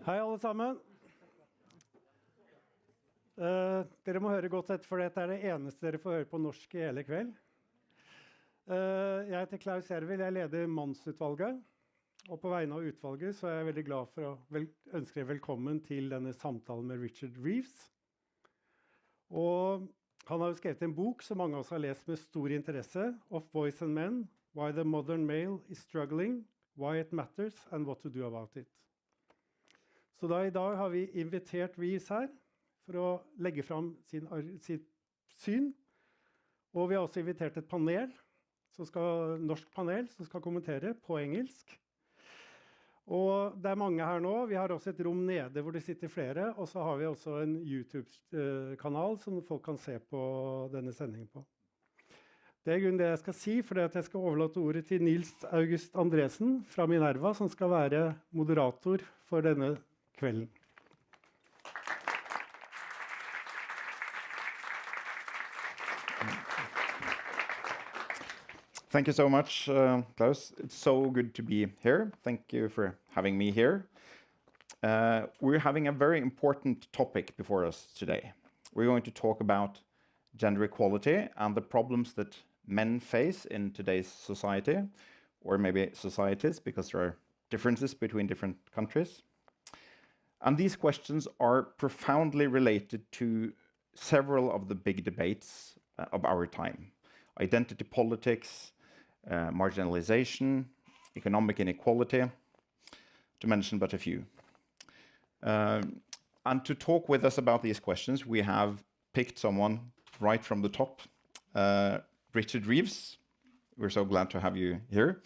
Hei alle sammen. Dere må høre godt etter, for dette det eneste dere får høre på norsk I hele kveld. Jeg heter Klaus Jervild, jeg leder Mannsutvalget. Og på vegne av utvalget så jeg veldig glad for å ønske dere velkommen til denne samtalen med Richard Reeves. Og han har jo skrevet en bok som mange av oss har lest med stor interesse, Of Boys and Men, Why the Modern Male is Struggling, Why it Matters and What to Do about it. Så I dag har vi invitert Reeves her for å legge frem sitt syn. Og vi har også invitert et panel, norsk panel, som skal kommentere på engelsk. Og det mange her nå. Vi har også et rom nede hvor det sitter flere, og så har vi også en YouTube-kanal som folk kan se på denne sendingen på. Det grunnen det jeg skal si, for at jeg skal overlate ordet til Nils August Andresen fra Minerva, som skal være moderator for denne kvelden. Thank you so much, Klaus. It's so good to be here. Thank you for having me here. We're having a very important topic before us today. We're going to talk about gender equality and the problems that men face in today's society, or maybe societies, because there are differences between different countries. And these questions are profoundly related to several of the big debates of our time. Identity politics, marginalization, economic inequality, to mention but a few. And to talk with us about these questions, we have picked someone right from the top, Richard Reeves. We're so glad to have you here.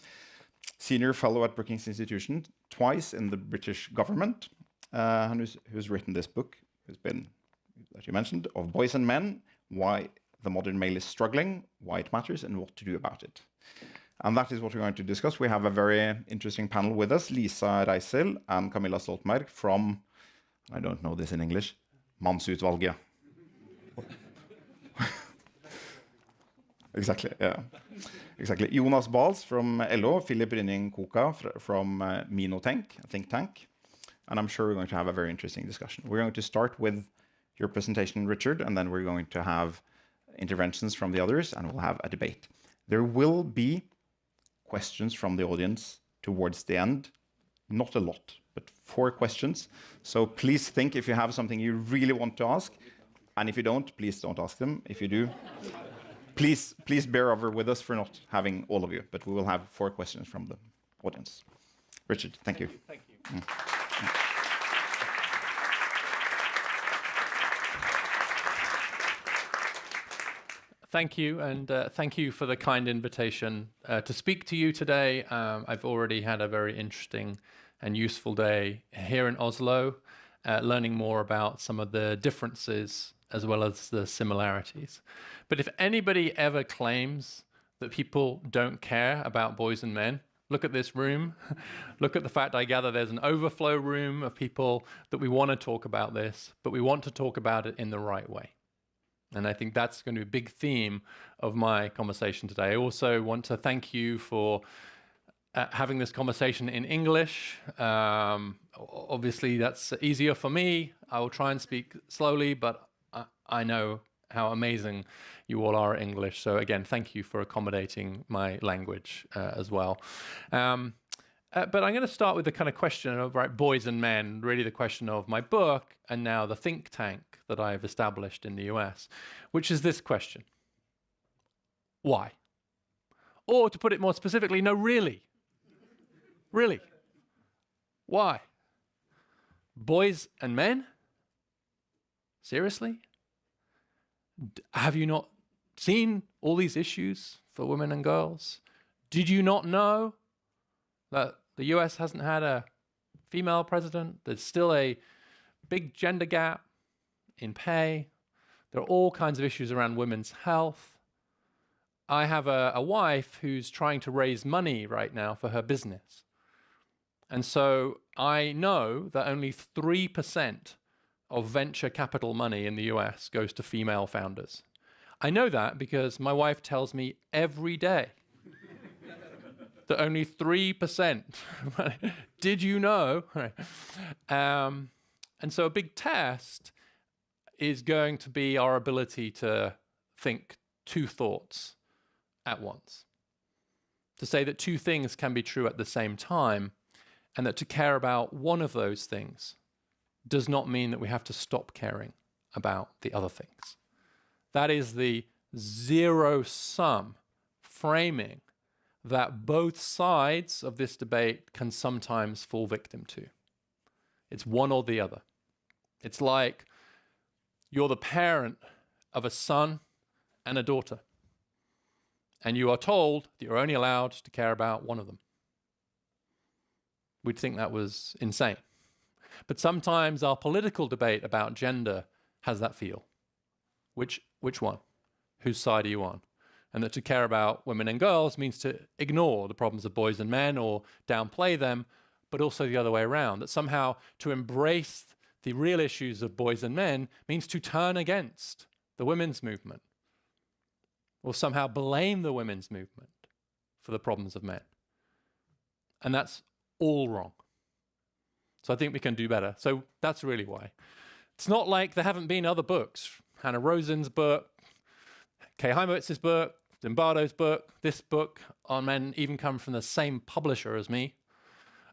Senior fellow at Brookings Institution, twice in the British government, and who's written this book, who's been, as you mentioned, Of Boys and Men, Why the Modern Male is Struggling, Why it Matters, and What to Do about it. And that is what we're going to discuss. We have a very interesting panel with us, Liza Reisel and Camilla Stoltenberg from, I don't know this in English, Mannsutvalget. Exactly, yeah. Exactly. Jonas Bals from LO, Philip Rynning Coker from Minotenk, a think tank. And I'm sure we're going to have a very interesting discussion. We're going to start with your presentation, Richard, and then we're going to have interventions from the others, and we'll have a debate. There will be questions from the audience towards the end. Not a lot, but 4 questions. So please think if you have something you really want to ask. And if you don't, please don't ask them. If you do, please bear over with us for not having all of you. But we will have 4 questions from the audience. Richard, thank you. Thank you. Thank you, and thank you for the kind invitation to speak to you today. I've already had a very interesting and useful day here in Oslo, learning more about some of the differences as well as the similarities. But if anybody ever claims that people don't care about boys and men, look at this room. Look at the fact I gather there's an overflow room of people that we want to talk about this, but we want to talk about it in the right way. And I think that's going to be a big theme of my conversation today. I also want to thank you for having this conversation in English. Obviously, that's easier for me. I will try and speak slowly, but I know how amazing you all are at English. So again, thank you for accommodating my language as well. But I'm going to start with the kind of question of boys and men, really the question of my book and now the think tank that I've established in the US, which is this question. Why? Or to put it more specifically, no, really. Really. Why? Boys and men? Seriously? Have you not seen all these issues for women and girls? Did you not know that the US hasn't had a female president? There's still a big gender gap in pay. There are all kinds of issues around women's health. I have a wife who's trying to raise money right now for her business. And so I know that only 3% of venture capital money in the US goes to female founders. I know that because my wife tells me every day. that only 3%. Did you know? And so a big test is going to be our ability to think two thoughts at once. To say that two things can be true at the same time, and that to care about one of those things does not mean that we have to stop caring about the other things. That is the zero-sum framing that both sides of this debate can sometimes fall victim to. It's one or the other. It's like you're the parent of a son and a daughter, and you are told that you're only allowed to care about one of them. We'd think that was insane. But sometimes our political debate about gender has that feel. Which one? Whose side are you on? And that to care about women and girls means to ignore the problems of boys and men or downplay them, but also the other way around. That somehow to embrace the real issues of boys and men means to turn against the women's movement, or somehow blame the women's movement for the problems of men. And that's all wrong. So I think we can do better. So that's really why. It's not like there haven't been other books. Hannah Rosen's book, Kay Heimowitz's book, Zimbardo's book, this book on men even come from the same publisher as me.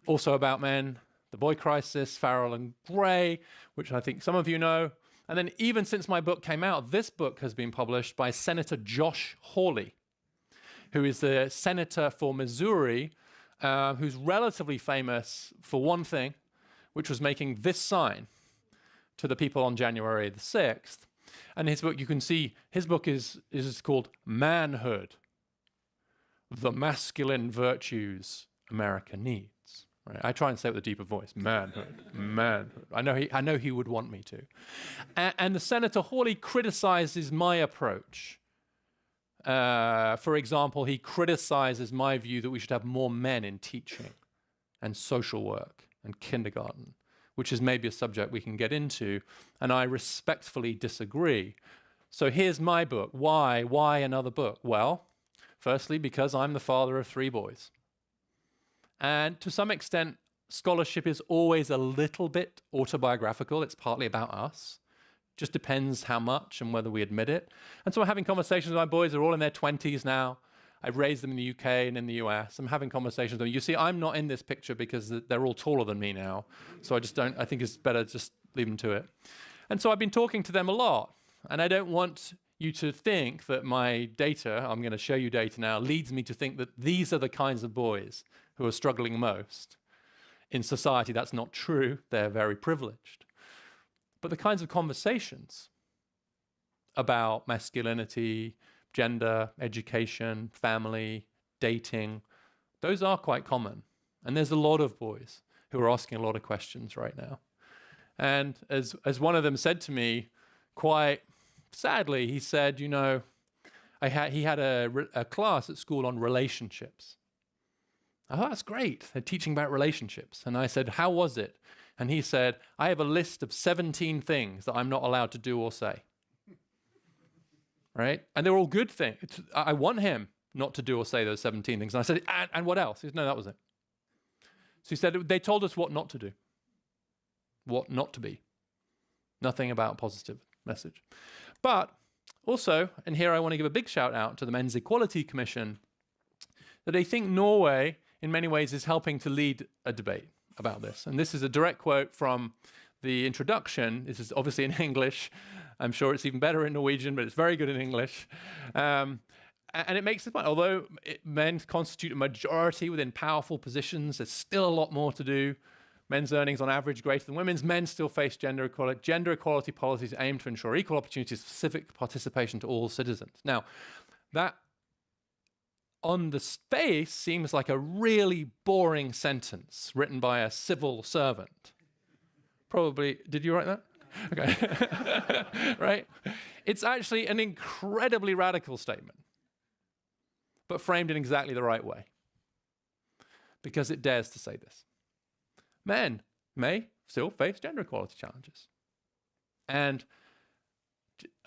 Also about men, The Boy Crisis, Farrell and Gray, which I think some of you know. And then even since my book came out, this book has been published by Senator Josh Hawley, who is the senator for Missouri, who's relatively famous for one thing, which was making this sign to the people on January the 6th. And his book, you can see, his book is called Manhood, the Masculine Virtues America Needs. Right? I try and say it with a deeper voice, manhood, manhood. I know he would want me to. And the Senator Hawley criticizes my approach. For example, he criticizes my view that we should have more men in teaching and social work and kindergarten, which is maybe a subject we can get into, and I respectfully disagree. So here's my book. Why? Why another book? Well, firstly, because I'm the father of 3 boys. And to some extent, scholarship is always a little bit autobiographical. It's partly about us. Just depends how much and whether we admit it. And so I'm having conversations with my boys. They're all in their 20s now. I've raised them in the UK and in the US. I'm having conversations with them. You see, I'm not in this picture because they're all taller than me now. So I think it's better just leave them to it. And so I've been talking to them a lot. And I don't want you to think that my data, I'm going to show you data now, leads me to think that these are the kinds of boys who are struggling most. In society, that's not true. They're very privileged. But the kinds of conversations about masculinity, gender, education, family, dating, those are quite common. And there's a lot of boys who are asking a lot of questions right now. And as one of them said to me, quite sadly, he said, you know, he had a class at school on relationships. I thought, that's great. They're teaching about relationships. And I said, how was it? And he said, I have a list of 17 things that I'm not allowed to do or say. Right? And they're all good things. I want him not to do or say those 17 things. And I said, and what else? He said, no, that was it. So he said, they told us what not to do, what not to be. Nothing about positive message. But also, and here I want to give a big shout out to the Men's Equality Commission, that I think Norway, in many ways, is helping to lead a debate about this. And this is a direct quote from the introduction. This is obviously in English. I'm sure it's even better in Norwegian, but it's very good in English. And it makes the point, although men constitute a majority within powerful positions, there's still a lot more to do. Men's earnings on average greater than women's. Men still face gender equality. Gender equality policies aim to ensure equal opportunities for civic participation to all citizens. Now, that on the face seems like a really boring sentence written by a civil servant. Probably, did you write that? Okay. Right? It's actually an incredibly radical statement, but framed in exactly the right way, because it dares to say this. Men may still face gender equality challenges, and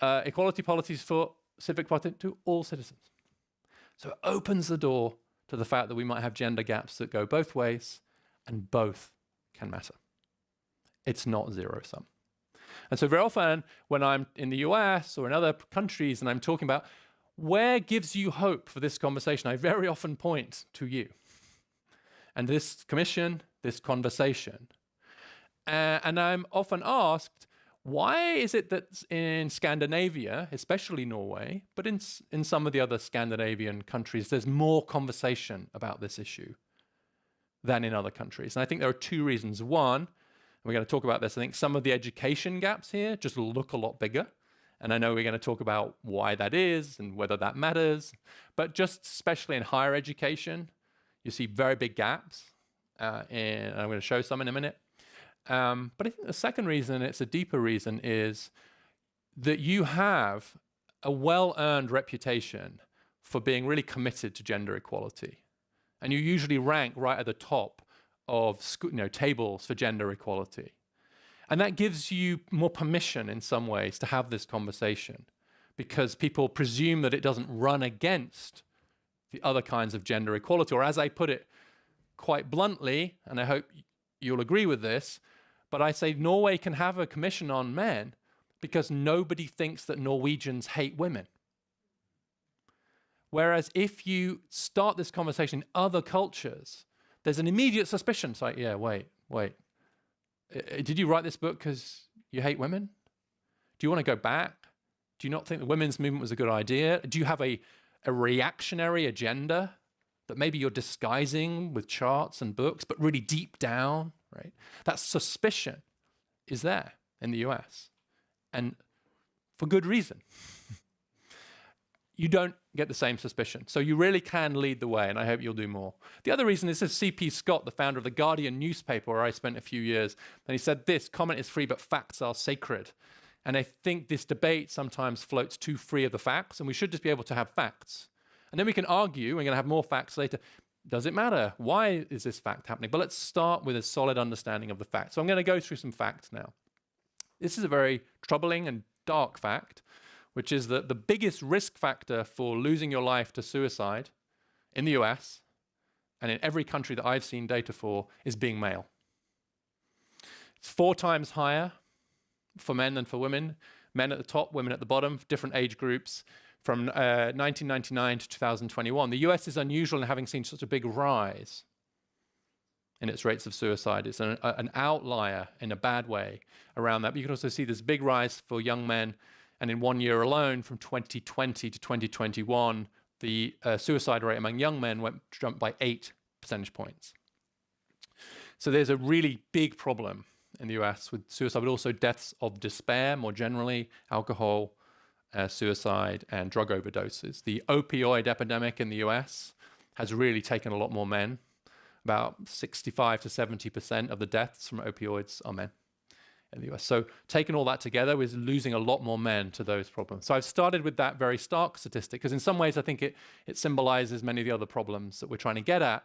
equality policies for civic participation to all citizens. So it opens the door to the fact that we might have gender gaps that go both ways, and both can matter. It's not zero sum. And so very often when I'm in the US or in other countries and I'm talking about where gives you hope for this conversation, I very often point to you and this commission, this conversation. And I'm often asked, why is it that in Scandinavia, especially Norway, but in some of the other Scandinavian countries, there's more conversation about this issue than in other countries? And I think there are two reasons. One, and we're going to talk about this, I think some of the education gaps here just look a lot bigger. And I know we're going to talk about why that is and whether that matters. But just especially in higher education, you see very big gaps. And I'm going to show some in a minute. But I think the second reason, it's a deeper reason, is that you have a well-earned reputation for being really committed to gender equality. And you usually rank right at the top of tables for gender equality. And that gives you more permission in some ways to have this conversation, because people presume that it doesn't run against the other kinds of gender equality. Or as I put it quite bluntly, and I hope you'll agree with this, but I say Norway can have a commission on men because nobody thinks that Norwegians hate women. Whereas if you start this conversation in other cultures, there's an immediate suspicion. It's like, yeah, wait. Did you write this book because you hate women? Do you want to go back? Do you not think the women's movement was a good idea? Do you have a reactionary agenda that maybe you're disguising with charts and books, but really deep down, right? That suspicion is there in the US, and for good reason. You don't get the same suspicion. So you really can lead the way, and I hope you'll do more. The other reason is this C.P. Scott, the founder of the Guardian newspaper, where I spent a few years, and he said this: comment is free, but facts are sacred. And I think this debate sometimes floats too free of the facts, and we should just be able to have facts. And then we can argue, we're going to have more facts later. Does it matter? Why is this fact happening? But let's start with a solid understanding of the facts. So I'm going to go through some facts now. This is a very troubling and dark fact, which is that the biggest risk factor for losing your life to suicide in the US and in every country that I've seen data for is being male. It's 4 times higher for men than for women. Men at the top, women at the bottom, different age groups. From 1999 to 2021, the US is unusual in having seen such a big rise in its rates of suicide. It's an outlier in a bad way around that. But you can also see this big rise for young men. And in 1 year alone, from 2020 to 2021, the suicide rate among young men jumped by 8 percentage points. So there's a really big problem in the US with suicide, but also deaths of despair more generally, alcohol, suicide, and drug overdoses. The opioid epidemic in the US has really taken a lot more men. About 65 to 70% of the deaths from opioids are men in the US. So taking all that together is losing a lot more men to those problems. So I've started with that very stark statistic, because in some ways I think it symbolizes many of the other problems that we're trying to get at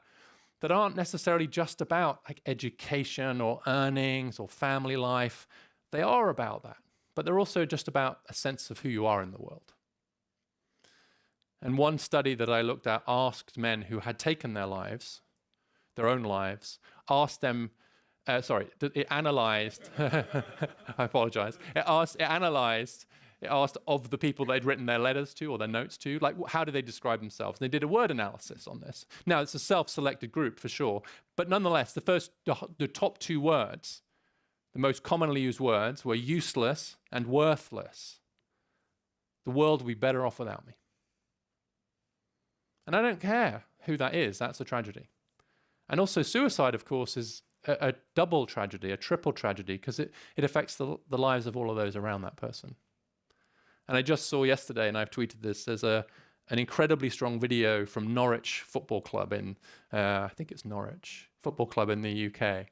that aren't necessarily just about like education or earnings or family life. They are about that, but they're also just about a sense of who you are in the world. And one study that I looked at asked men who had taken their lives, their own lives, asked them, it analyzed, I apologize, it asked of the people they'd written their letters to or their notes to, like, how do they describe themselves? And they did a word analysis on this. Now, it's a self-selected group for sure, but nonetheless, the top 2 words, the most commonly used words, were useless and worthless. The world would be better off without me. And I don't care who that is, that's a tragedy. And also suicide, of course, is a double tragedy, a triple tragedy, because it affects the lives of all of those around that person. And I just saw yesterday, and I've tweeted this, there's an incredibly strong video from Norwich Football Club in, I think it's Norwich Football Club in the UK.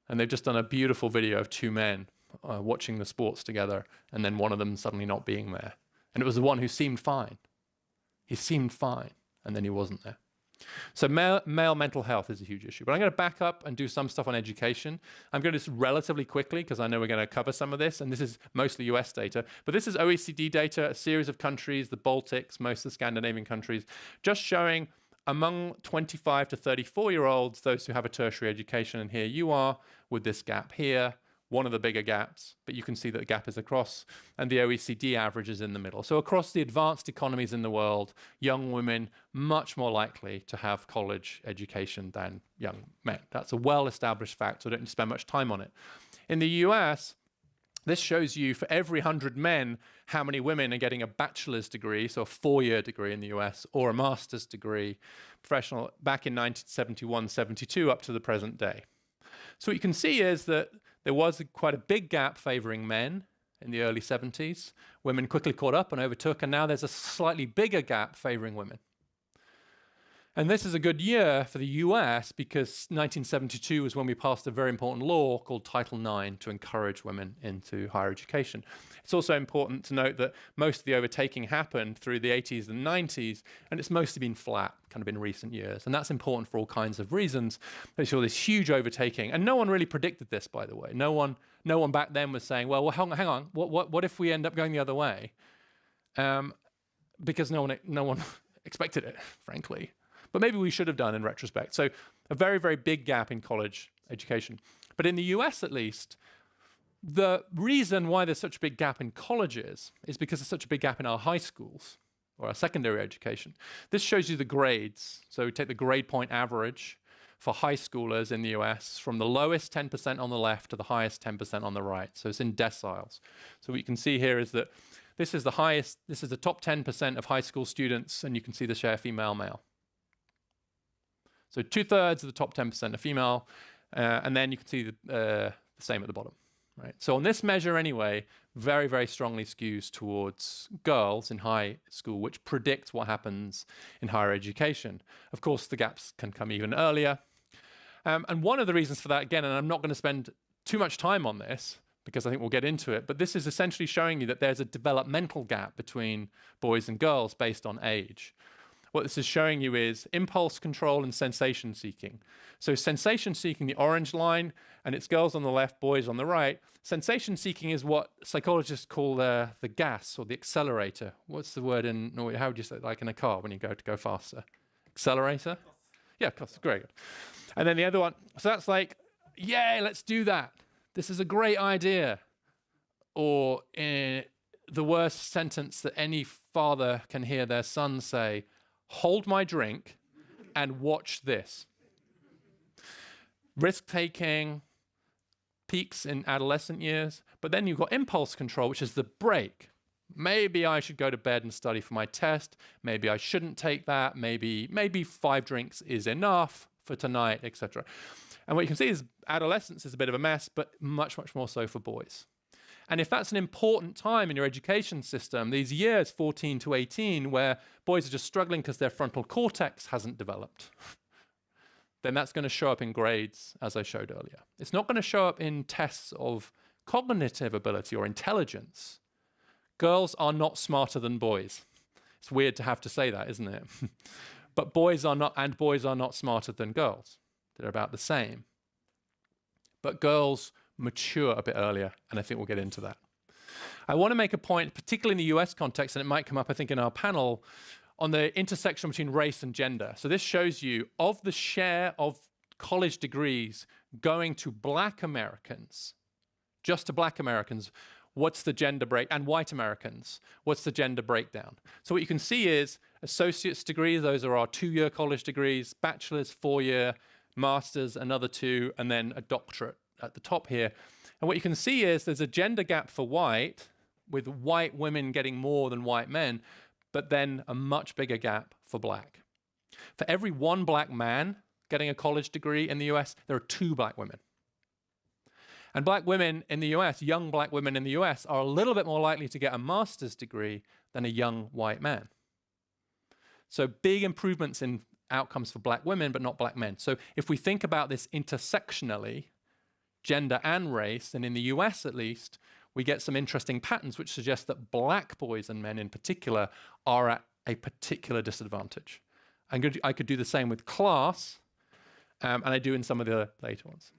And they've just done a beautiful video of 2 men watching the sports together, and then one of them suddenly not being there. And it was the one who seemed fine. He seemed fine, and then he wasn't there. So male mental health is a huge issue. But I'm going to back up and do some stuff on education. I'm going to do this relatively quickly because I know we're going to cover some of this, and this is mostly US data. But this is OECD data, a series of countries, the Baltics, most of the Scandinavian countries, just showing among 25 to 34-year-olds, those who have a tertiary education, and here you are with this gap here, one of the bigger gaps, but you can see that the gap is across, and the OECD average is in the middle. So across the advanced economies in the world, young women much more likely to have college education than young men. That's a well-established fact, so I don't need to spend much time on it. In the US, this shows you for every 100 men, how many women are getting a bachelor's degree, so a 4-year degree in the US, or a master's degree, professional, back in 1971-72 up to the present day. So what you can see is that there was quite a big gap favoring men in the early 70s. Women quickly caught up and overtook, and now there's a slightly bigger gap favoring women. And this is a good year for the US because 1972 was when we passed a very important law called Title IX to encourage women into higher education. It's also important to note that most of the overtaking happened through the 80s and 90s, and it's mostly been flat kind of in recent years. And that's important for all kinds of reasons. They saw this huge overtaking, and no one really predicted this, by the way. No one back then was saying, well hang on, what if we end up going the other way? Because no one expected it, frankly. But maybe we should have done in retrospect. So a very, very big gap in college education. But in the US, at least, the reason why there's such a big gap in colleges is because there's such a big gap in our high schools or our secondary education. This shows you the grades. So we take the grade point average for high schoolers in the US from the lowest 10% on the left to the highest 10% on the right. So it's in deciles. So what you can see here is that this is the highest, this is the top 10% of high school students, and you can see the share female-male. So 2/3 of the top 10% are female, and then you can see the same at the bottom, right? So on this measure anyway, very, very strongly skews towards girls in high school, which predicts what happens in higher education. Of course, the gaps can come even earlier. And one of the reasons for that, again, and I'm not going to spend too much time on this, because I think we'll get into it, but this is essentially showing you that there's a developmental gap between boys and girls based on age. What this is showing you is impulse control and sensation seeking. So sensation seeking, the orange line, and it's girls on the left, boys on the right. Sensation seeking is what psychologists call the gas or the accelerator. What's the word in Norway? How would you say it, like in a car when you go to go faster? Accelerator? Yeah, great. And then the other one, so that's like, yay, let's do that. This is a great idea. Or in the worst sentence that any father can hear their son say, hold my drink and watch this. Risk-taking peaks in adolescent years, but then you've got impulse control, which is the break. Maybe I should go to bed and study for my test. Maybe I shouldn't take that. Maybe 5 drinks is enough for tonight, etc. And what you can see is adolescence is a bit of a mess, but much, much more so for boys. And if that's an important time in your education system, these years 14 to 18, where boys are just struggling because their frontal cortex hasn't developed, then that's going to show up in grades, as I showed earlier. It's not going to show up in tests of cognitive ability or intelligence. Girls are not smarter than boys. It's weird to have to say that, isn't it? But boys are not smarter than girls. They're about the same. But girls mature a bit earlier, and I think we'll get into that. I want to make a point, particularly in the US context, and it might come up, I think, in our panel, on the intersection between race and gender. So this shows you, of the share of college degrees going to Black Americans, just to Black Americans, what's the gender break, and white Americans, what's the gender breakdown? So what you can see is associate's degrees, those are our 2-year college degrees, bachelor's, 4-year, master's, another 2, and then a doctorate at the top here. And what you can see is there's a gender gap for white, with white women getting more than white men, but then a much bigger gap for Black. For every 1 Black man getting a college degree in the US, there are 2 Black women. And Black women in the US, young Black women in the US, are a little bit more likely to get a master's degree than a young white man. So big improvements in outcomes for Black women, but not Black men. So if we think about this intersectionally, gender and race, and in the US at least, we get some interesting patterns which suggest that Black boys and men in particular are at a particular disadvantage. I could do the same with class, and I do in some of the later ones.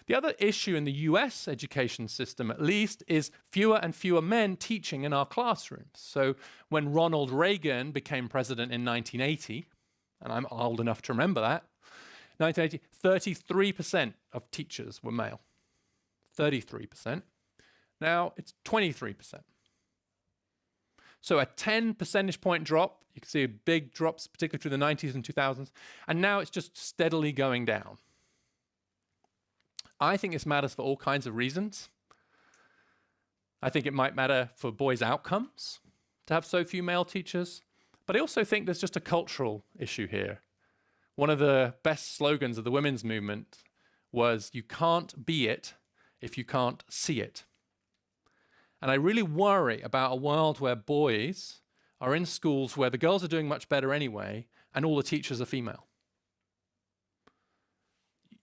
The other issue in the US education system, at least, is fewer and fewer men teaching in our classrooms. So when Ronald Reagan became president in 1980, and I'm old enough to remember that, 1980, 33% of teachers were male. 33%. Now it's 23%. So a 10 percentage point drop. You can see big drops, particularly through the 90s and 2000s. And now it's just steadily going down. I think this matters for all kinds of reasons. I think it might matter for boys' outcomes to have so few male teachers. But I also think there's just a cultural issue here. One of the best slogans of the women's movement was, "You can't be it if you can't see it." And I really worry about a world where boys are in schools where the girls are doing much better anyway, and all the teachers are female.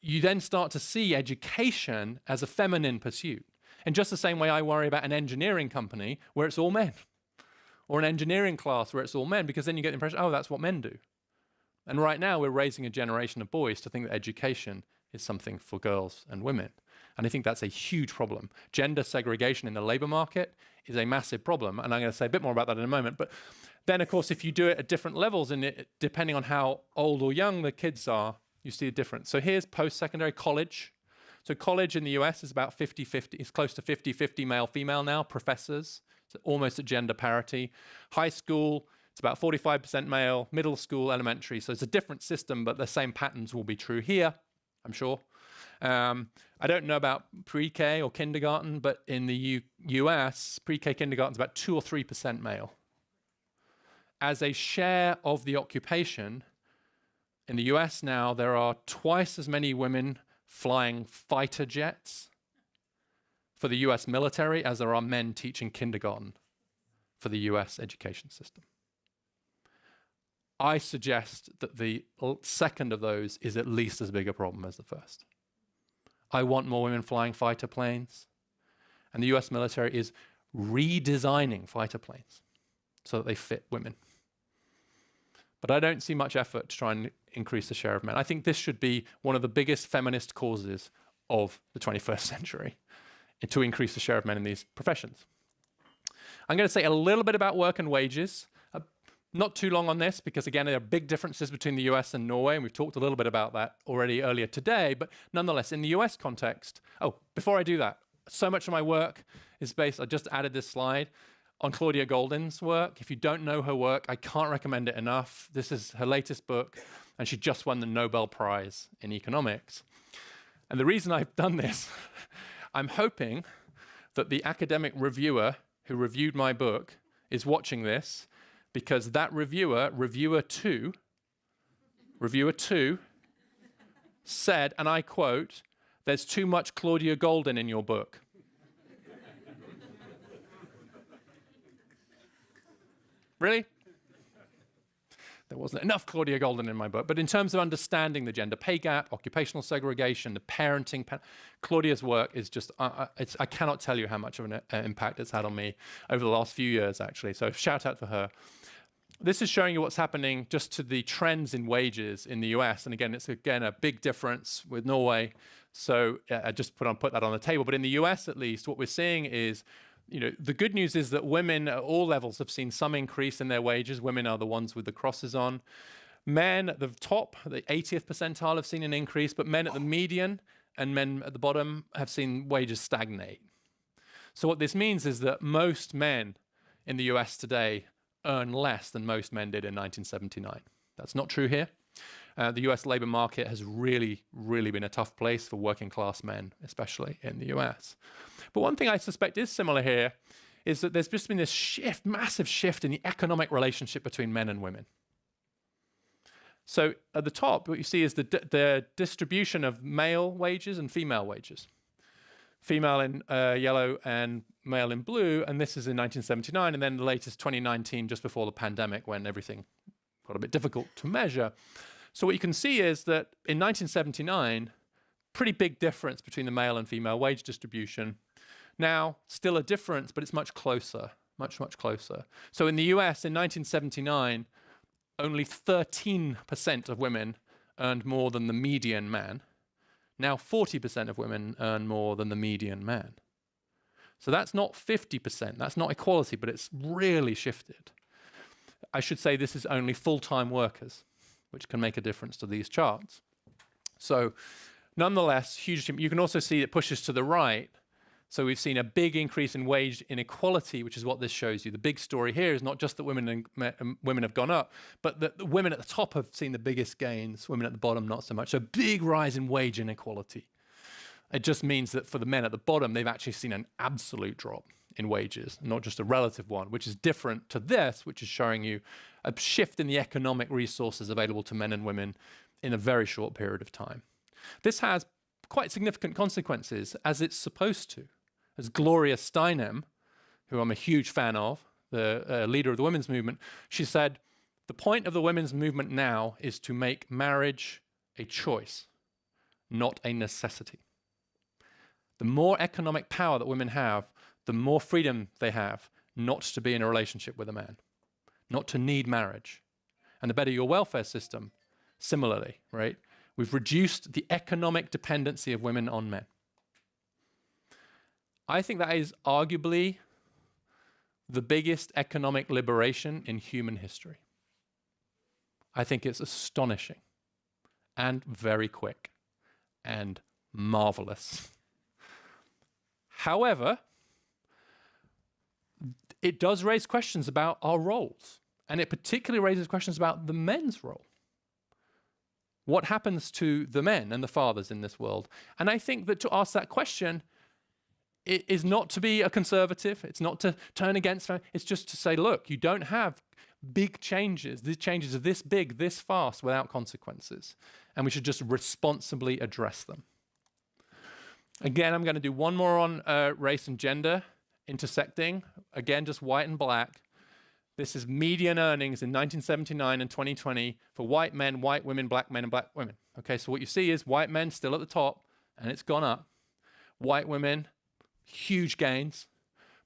You then start to see education as a feminine pursuit. In just the same way I worry about an engineering company where it's all men, or an engineering class where it's all men, because then you get the impression, oh, that's what men do. And right now we're raising a generation of boys to think that education is something for girls and women. And I think that's a huge problem. Gender segregation in the labor market is a massive problem. And I'm going to say a bit more about that in a moment. But then, of course, if you do it at different levels, and depending on how old or young the kids are, you see a difference. So here's post-secondary college. So college in the US is about 50-50. It's close to 50-50 male-female now, professors. It's almost at gender parity. High school, it's about 45% male. Middle school, elementary. So it's a different system, but the same patterns will be true here, I'm sure. I don't know about pre-K or kindergarten, but in the US, pre-K kindergarten is about 2 or 3% male. As a share of the occupation, in the US now, there are twice as many women flying fighter jets for the US military as there are men teaching kindergarten for the US education system. I suggest that the second of those is at least as big a problem as the first. I want more women flying fighter planes. And the US military is redesigning fighter planes so that they fit women. But I don't see much effort to try and increase the share of men. I think this should be one of the biggest feminist causes of the 21st century, to increase the share of men in these professions. I'm going to say a little bit about work and wages. Not too long on this, because again, there are big differences between the US and Norway, and we've talked a little bit about that already earlier today, but nonetheless, in the US context, before I do that, so much of my work is based, I just added this slide, on Claudia Goldin's work. If you don't know her work, I can't recommend it enough. This is her latest book, and she just won the Nobel Prize in economics. And the reason I've done this, I'm hoping that the academic reviewer who reviewed my book is watching this, because that reviewer two, said, and I quote, "There's too much Claudia Goldin in your book." Really? There wasn't enough Claudia Goldin in my book. But in terms of understanding the gender pay gap, occupational segregation, the parenting, Claudia's work is just, I cannot tell you how much of an impact it's had on me over the last few years, actually. So shout out for her. This is showing you what's happening just to the trends in wages in the US. And again, it's a big difference with Norway. So I just put that on the table. But in the US, at least, what we're seeing is, the good news is that women at all levels have seen some increase in their wages. Women are the ones with the crosses on. Men at the top, the 80th percentile, have seen an increase, but men at the median and men at the bottom have seen wages stagnate. So what this means is that most men in the US today earn less than most men did in 1979. That's not true here. The US labor market has really, really been a tough place for working class men, especially in the US. But one thing I suspect is similar here is that there's just been this shift, massive shift in the economic relationship between men and women. So at the top, what you see is the distribution of male wages and female wages. Female in yellow and male in blue, and this is in 1979, and then the latest 2019, just before the pandemic, when everything got a bit difficult to measure. So what you can see is that in 1979, pretty big difference between the male and female wage distribution. Now, still a difference, but it's much closer, much, much closer. So in the US, in 1979, only 13% of women earned more than the median man. Now 40% of women earn more than the median man. So that's not 50%, that's not equality, but it's really shifted. I should say this is only full-time workers. which can make a difference to these charts. So nonetheless, huge. You can also see it pushes to the right. So we've seen a big increase in wage inequality, which is what this shows you. The big story here is not just that women have gone up, but that the women at the top have seen the biggest gains, women at the bottom not so much. So big rise in wage inequality. It just means that for the men at the bottom, they've actually seen an absolute drop in wages, not just a relative one, which is different to this, which is showing you a shift in the economic resources available to men and women in a very short period of time. This has quite significant consequences, as it's supposed to. As Gloria Steinem, who I'm a huge fan of, the leader of the women's movement, she said, the point of the women's movement now is to make marriage a choice, not a necessity. The more economic power that women have, the more freedom they have not to be in a relationship with a man, not to need marriage. And the better your welfare system, similarly, right? We've reduced the economic dependency of women on men. I think that is arguably the biggest economic liberation in human history. I think it's astonishing and very quick and marvelous. However, it does raise questions about our roles, and it particularly raises questions about the men's role. What happens to the men and the fathers in this world? And I think that to ask that question, it is not to be a conservative, it's not to turn against, it's just to say, look, you don't have big changes, these changes are this big, this fast, without consequences. And we should just responsibly address them. Again, I'm going to do one more on race and gender intersecting. Again, just white and black. This is median earnings in 1979 and 2020 for white men, white women, black men, and black women. Okay, so what you see is white men still at the top, and it's gone up. White women, huge gains.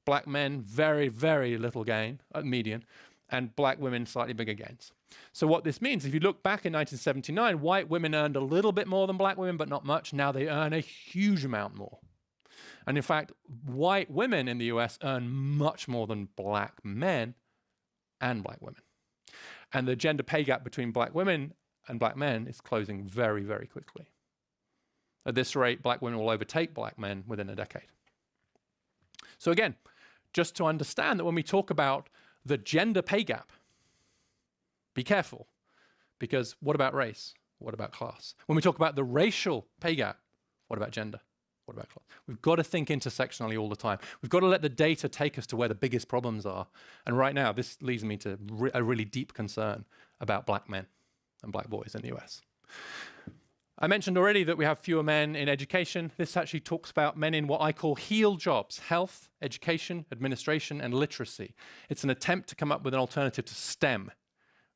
Black men, very, very little gain at median. And black women, slightly bigger gains. So what this means, if you look back in 1979, white women earned a little bit more than black women, but not much. Now they earn a huge amount more. And in fact, white women in the US earn much more than black men and black women. And the gender pay gap between black women and black men is closing very, very quickly. At this rate, black women will overtake black men within a decade. So again, just to understand that when we talk about the gender pay gap, be careful, because what about race? What about class? When we talk about the racial pay gap, what about gender? What about class? We've got to think intersectionally all the time. We've got to let the data take us to where the biggest problems are. And right now, this leads me to a really deep concern about black men and black boys in the US. I mentioned already that we have fewer men in education. This actually talks about men in what I call HEAL jobs: health, education, administration, and literacy. It's an attempt to come up with an alternative to STEM.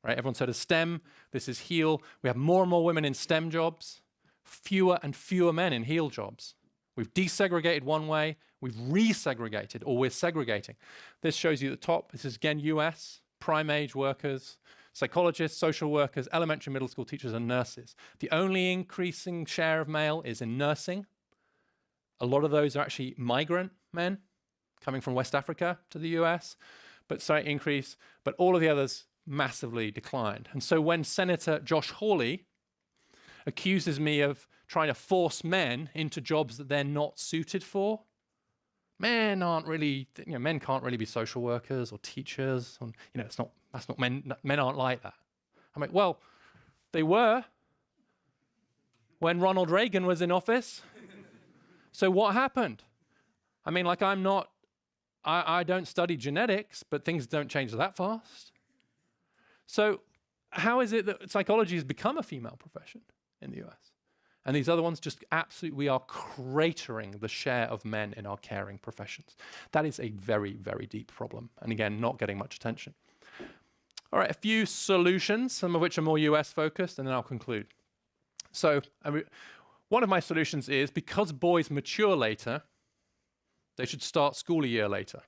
Right? Everyone's heard of STEM. This is HEAL. We have more and more women in STEM jobs, fewer and fewer men in HEAL jobs. We've desegregated one way, we've resegregated, or we're segregating. This shows you the top. This is again US, prime age workers, psychologists, social workers, elementary, middle school teachers, and nurses. The only increasing share of male is in nursing. A lot of those are actually migrant men coming from West Africa to the US, but slight increase, but all of the others massively declined. And so when Senator Josh Hawley accuses me of trying to force men into jobs that they're not suited for, men aren't really, men can't really be social workers or teachers. Or, that's not men aren't like that. I'm like, well, they were when Ronald Reagan was in office. So what happened? I mean, like I don't study genetics, but things don't change that fast. So how is it that psychology has become a female profession in the US? And these other ones just absolutely, we are cratering the share of men in our caring professions. That is a very, very deep problem. And again, not getting much attention. All right, a few solutions, some of which are more US focused, and then I'll conclude. So one of my solutions is, because boys mature later, they should start school a year later.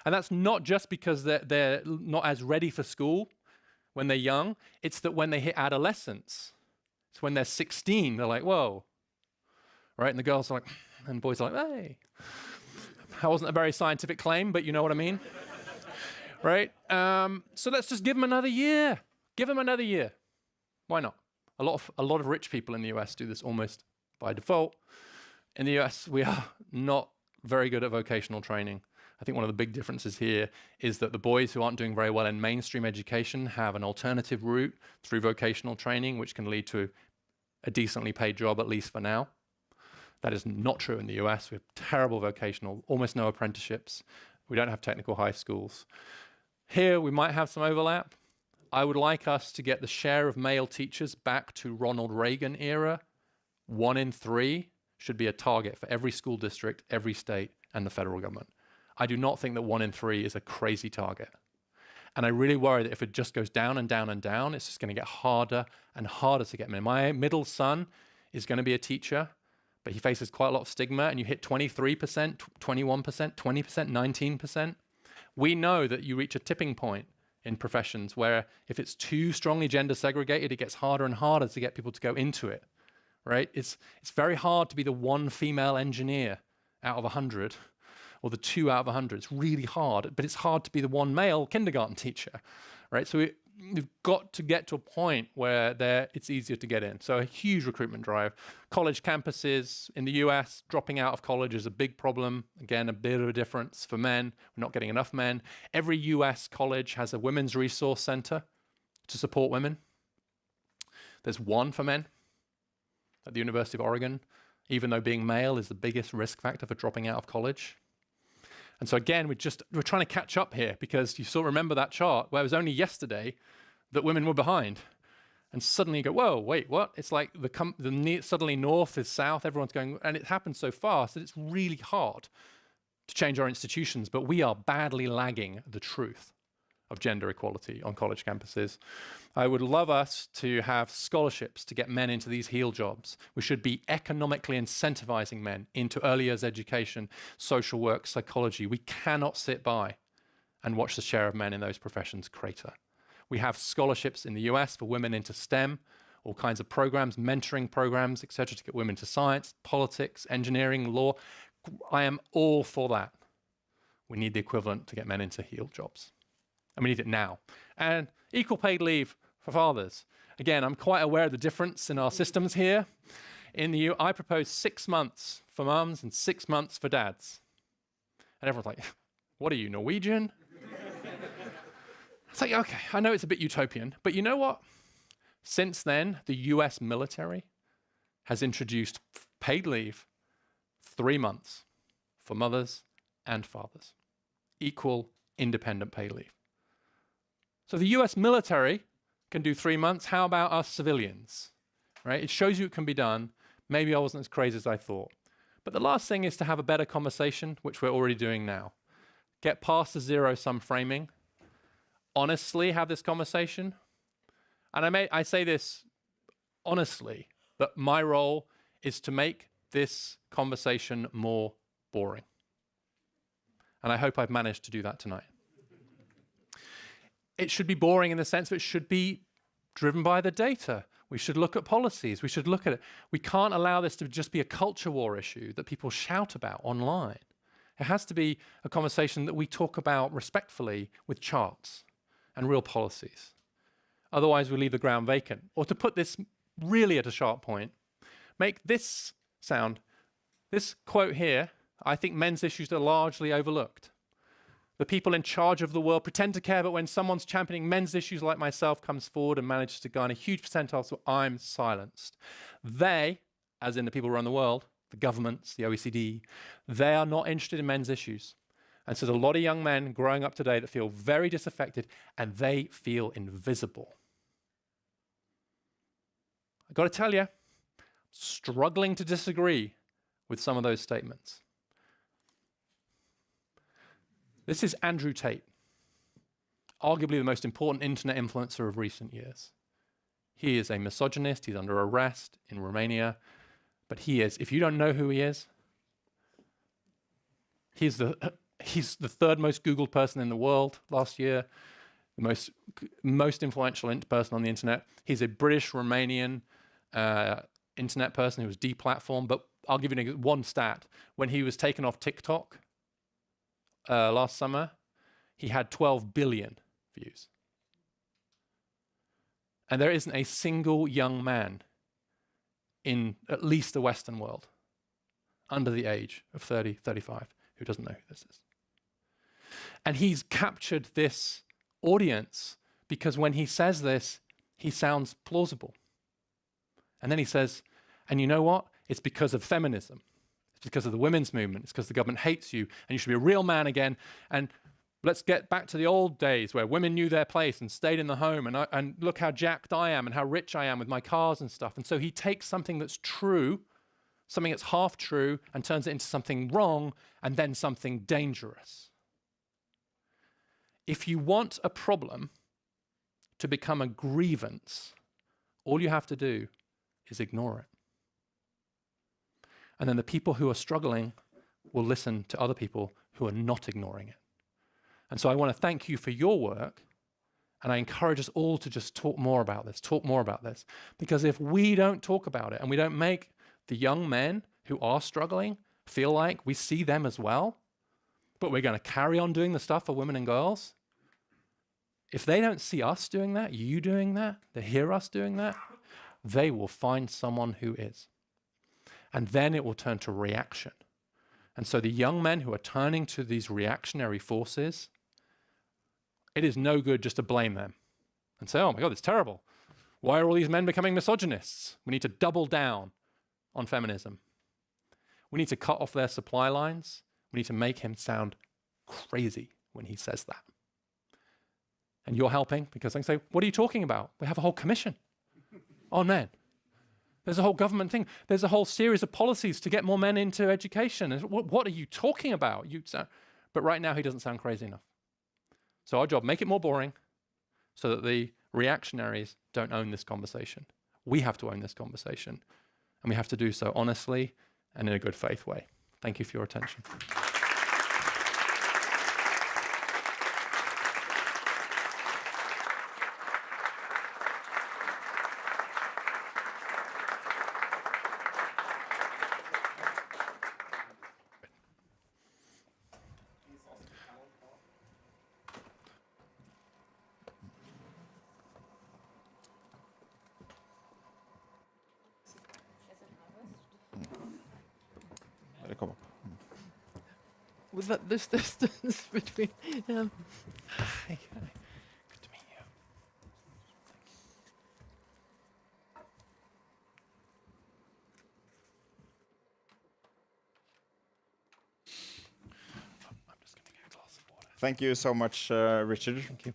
And that's not just because they're not as ready for school when they're young. It's that when they hit adolescence, it's when they're 16, they're like, whoa. Right? And the girls are like, and boys are like, hey. That wasn't a very scientific claim, but you know what I mean. Right? So let's just give them another year. Give them another year. Why not? A lot of rich people in the US do this almost by default. In the US, we are not very good at vocational training. I think one of the big differences here is that the boys who aren't doing very well in mainstream education have an alternative route through vocational training, which can lead to a decently paid job, at least for now. That is not true in the US. We have terrible vocational, almost no apprenticeships. We don't have technical high schools. Here, we might have some overlap. I would like us to get the share of male teachers back to Ronald Reagan era. 1 in 3 should be a target for every school district, every state, and the federal government. I do not think that 1 in 3 is a crazy target. And I really worry that if it just goes down and down and down, it's just going to get harder and harder to get men. My middle son is going to be a teacher, but he faces quite a lot of stigma, and you hit 23%, 21%, 20%, 19%. We know that you reach a tipping point in professions where if it's too strongly gender segregated, it gets harder and harder to get people to go into it, right? It's very hard to be the one female engineer out of 100 or the 2 out of 100. It's really hard, but it's hard to be the one male kindergarten teacher, right? So we've got to get to a point where it's easier to get in. So a huge recruitment drive. College campuses in the US, dropping out of college is a big problem. Again, a bit of a difference for men. We're not getting enough men. Every US college has a women's resource center to support women. There's one for men at the University of Oregon, even though being male is the biggest risk factor for dropping out of college. And so again, we're trying to catch up here, because you still remember that chart where it was only yesterday that women were behind. And suddenly you go, whoa, wait, what? It's like suddenly north is south, everyone's going, and it happens so fast that it's really hard to change our institutions, but we are badly lagging the truth of gender equality on college campuses. I would love us to have scholarships to get men into these heel jobs. We should be economically incentivizing men into early years education, social work, psychology. We cannot sit by and watch the share of men in those professions crater. We have scholarships in the US for women into STEM, all kinds of programs, mentoring programs, etc., to get women to science, politics, engineering, law. I am all for that. We need the equivalent to get men into heel jobs. And we need it now. And equal paid leave for fathers. Again, I'm quite aware of the difference in our systems here. In the EU, I propose 6 months for mums and 6 months for dads. And everyone's like, what are you, Norwegian? It's like, okay, I know it's a bit utopian, but you know what? Since then, the US military has introduced paid leave 3 months for mothers and fathers. Equal independent paid leave. So the US military can do 3 months. How about us civilians? Right? It shows you it can be done. Maybe I wasn't as crazy as I thought. But the last thing is to have a better conversation, which we're already doing now. Get past the zero-sum framing. Honestly have this conversation. And I say this honestly, that my role is to make this conversation more boring. And I hope I've managed to do that tonight. It should be boring in the sense that it should be driven by the data. We should look at policies. We should look at it. We can't allow this to just be a culture war issue that people shout about online. It has to be a conversation that we talk about respectfully with charts and real policies. Otherwise, we leave the ground vacant. Or to put this really at a sharp point, make this sound. This quote here, I think men's issues are largely overlooked. The people in charge of the world pretend to care, but when someone's championing men's issues like myself comes forward and manages to garner huge percentiles, so I'm silenced. They, as in the people who run the world, the governments, the OECD, they are not interested in men's issues. And so there's a lot of young men growing up today that feel very disaffected, and they feel invisible. I've got to tell you, struggling to disagree with some of those statements. This is Andrew Tate, arguably the most important internet influencer of recent years. He is a misogynist. He's under arrest in Romania. But he is, if you don't know who he is, he's the third most Googled person in the world last year, the most influential person on the internet. He's a British Romanian internet person who was deplatformed. But I'll give you one stat. When he was taken off TikTok last summer, he had 12 billion views. And there isn't a single young man in at least the Western world under the age of 30, 35 who doesn't know who this is. And he's captured this audience because when he says this, he sounds plausible. And then he says, and you know what? It's because of feminism. It's because of the women's movement. It's because the government hates you and you should be a real man again. And let's get back to the old days where women knew their place and stayed in the home. And look how jacked I am and how rich I am with my cars and stuff. And so he takes something that's true, something that's half true, and turns it into something wrong and then something dangerous. If you want a problem to become a grievance, all you have to do is ignore it. And then the people who are struggling will listen to other people who are not ignoring it. And so I want to thank you for your work, and I encourage us all to just talk more about this, because if we don't talk about it and we don't make the young men who are struggling feel like we see them as well, but we're going to carry on doing the stuff for women and girls, if they don't see us doing that, you doing that, they hear us doing that, they will find someone who is. And then it will turn to reaction. And so the young men who are turning to these reactionary forces, it is no good just to blame them and say, oh my God, it's terrible. Why are all these men becoming misogynists? We need to double down on feminism. We need to cut off their supply lines. We need to make him sound crazy when he says that. And you're helping because I say, what are you talking about? We have a whole commission on men. There's a whole government thing. There's a whole series of policies to get more men into education. And what are you talking about? But right now he doesn't sound crazy enough. So our job, make it more boring so that the reactionaries don't own this conversation. We have to own this conversation. And we have to do so honestly and in a good faith way. Thank you for your attention. Was that this distance between? Good to meet you. I'm just going to get a glass of water. Thank you so much, Richard. Thank you.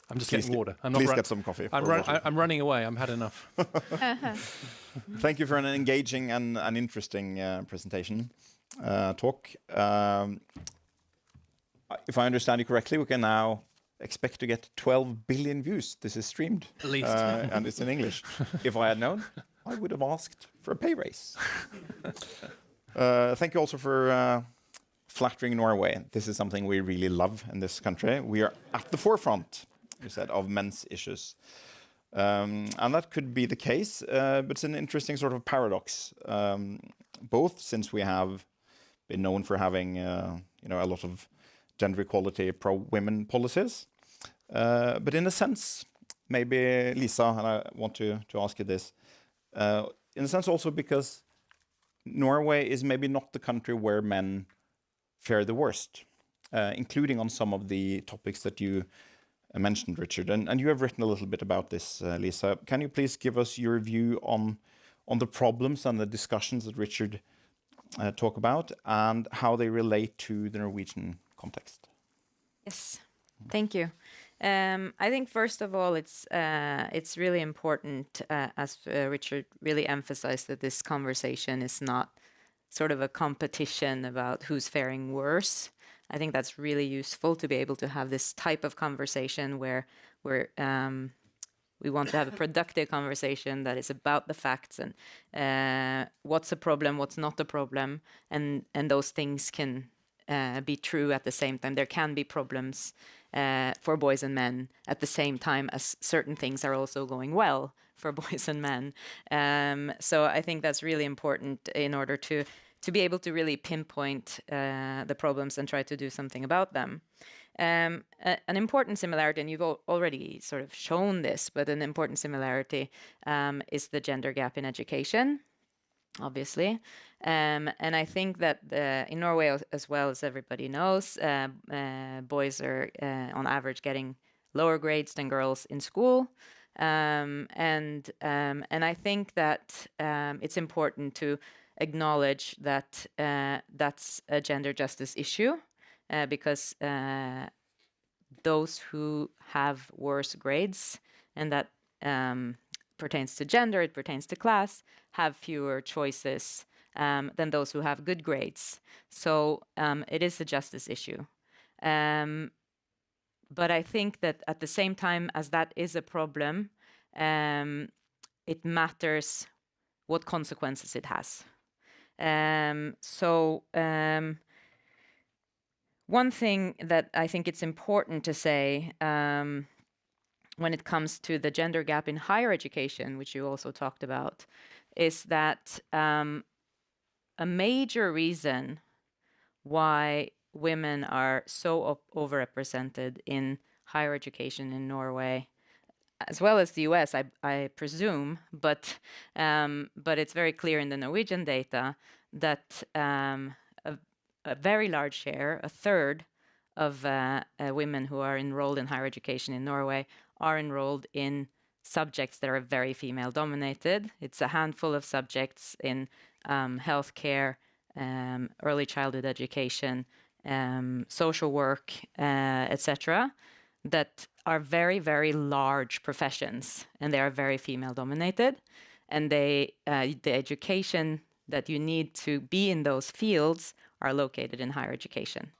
I'm just Please getting water. I'm not please get some coffee. I'm running away. I've had enough. Thank you for an engaging and an interesting presentation, talk. If I understand you correctly, we can now expect to get 12 billion views. This is streamed. At least. And it's in English. If I had known, I would have asked for a pay raise. Thank you also for flattering Norway. This is something we really love in this country. We are at the forefront, you said, of men's issues. And that could be the case, but it's an interesting sort of paradox, both since we have been known for having a lot of gender equality pro-women policies, but in a sense, maybe Liza, and I want to ask you this, in a sense also because Norway is maybe not the country where men fare the worst, including on some of the topics that you mentioned, Richard, and you have written a little bit about this, Liza. Can you please give us your view on the problems and the discussions that Richard talk about and how they relate to the Norwegian context? Yes, thank you. I think first of all, it's really important, as Richard really emphasized, that this conversation is not sort of a competition about who's faring worse. I think that's really useful to be able to have this type of conversation where we want to have a productive conversation that is about the facts and what's a problem, what's not a problem, and those things can be true at the same time. There can be problems for boys and men at the same time as certain things are also going well for boys and men. So I think that's really important in order to to be able to really pinpoint the problems and try to do something about them. An important similarity, and you've already sort of shown this, but an important similarity is the gender gap in education, obviously. And I think that in Norway, as well as everybody knows, boys are on average getting lower grades than girls in school. And I think that it's important to acknowledge that that's a gender justice issue, because those who have worse grades, and that pertains to gender, it pertains to class, have fewer choices than those who have good grades. So it is a justice issue. But I think that at the same time as that is a problem, it matters what consequences it has. One thing that I think it's important to say when it comes to the gender gap in higher education, which you also talked about, is that a major reason why women are so overrepresented in higher education in Norway, as well as the US, I presume, but it's very clear in the Norwegian data that a very large share, a third of women who are enrolled in higher education in Norway are enrolled in subjects that are very female-dominated. It's a handful of subjects in healthcare, early childhood education, social work, etc., that are very, very large professions, and they are very female-dominated. And the education that you need to be in those fields are located in higher education.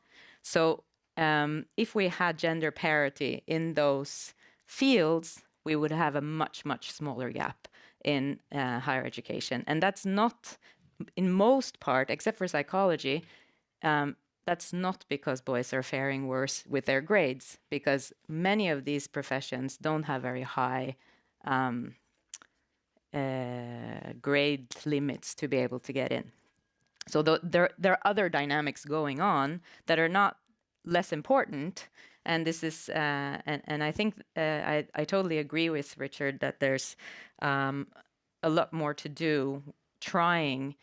So if we had gender parity in those fields, we would have a much, much smaller gap in higher education. And that's not, in most part, except for psychology, that's not because boys are faring worse with their grades, because many of these professions don't have very high grade limits to be able to get in. So there are other dynamics going on that are not less important. And this is, and I think I totally agree with Richard that there's a lot more to do trying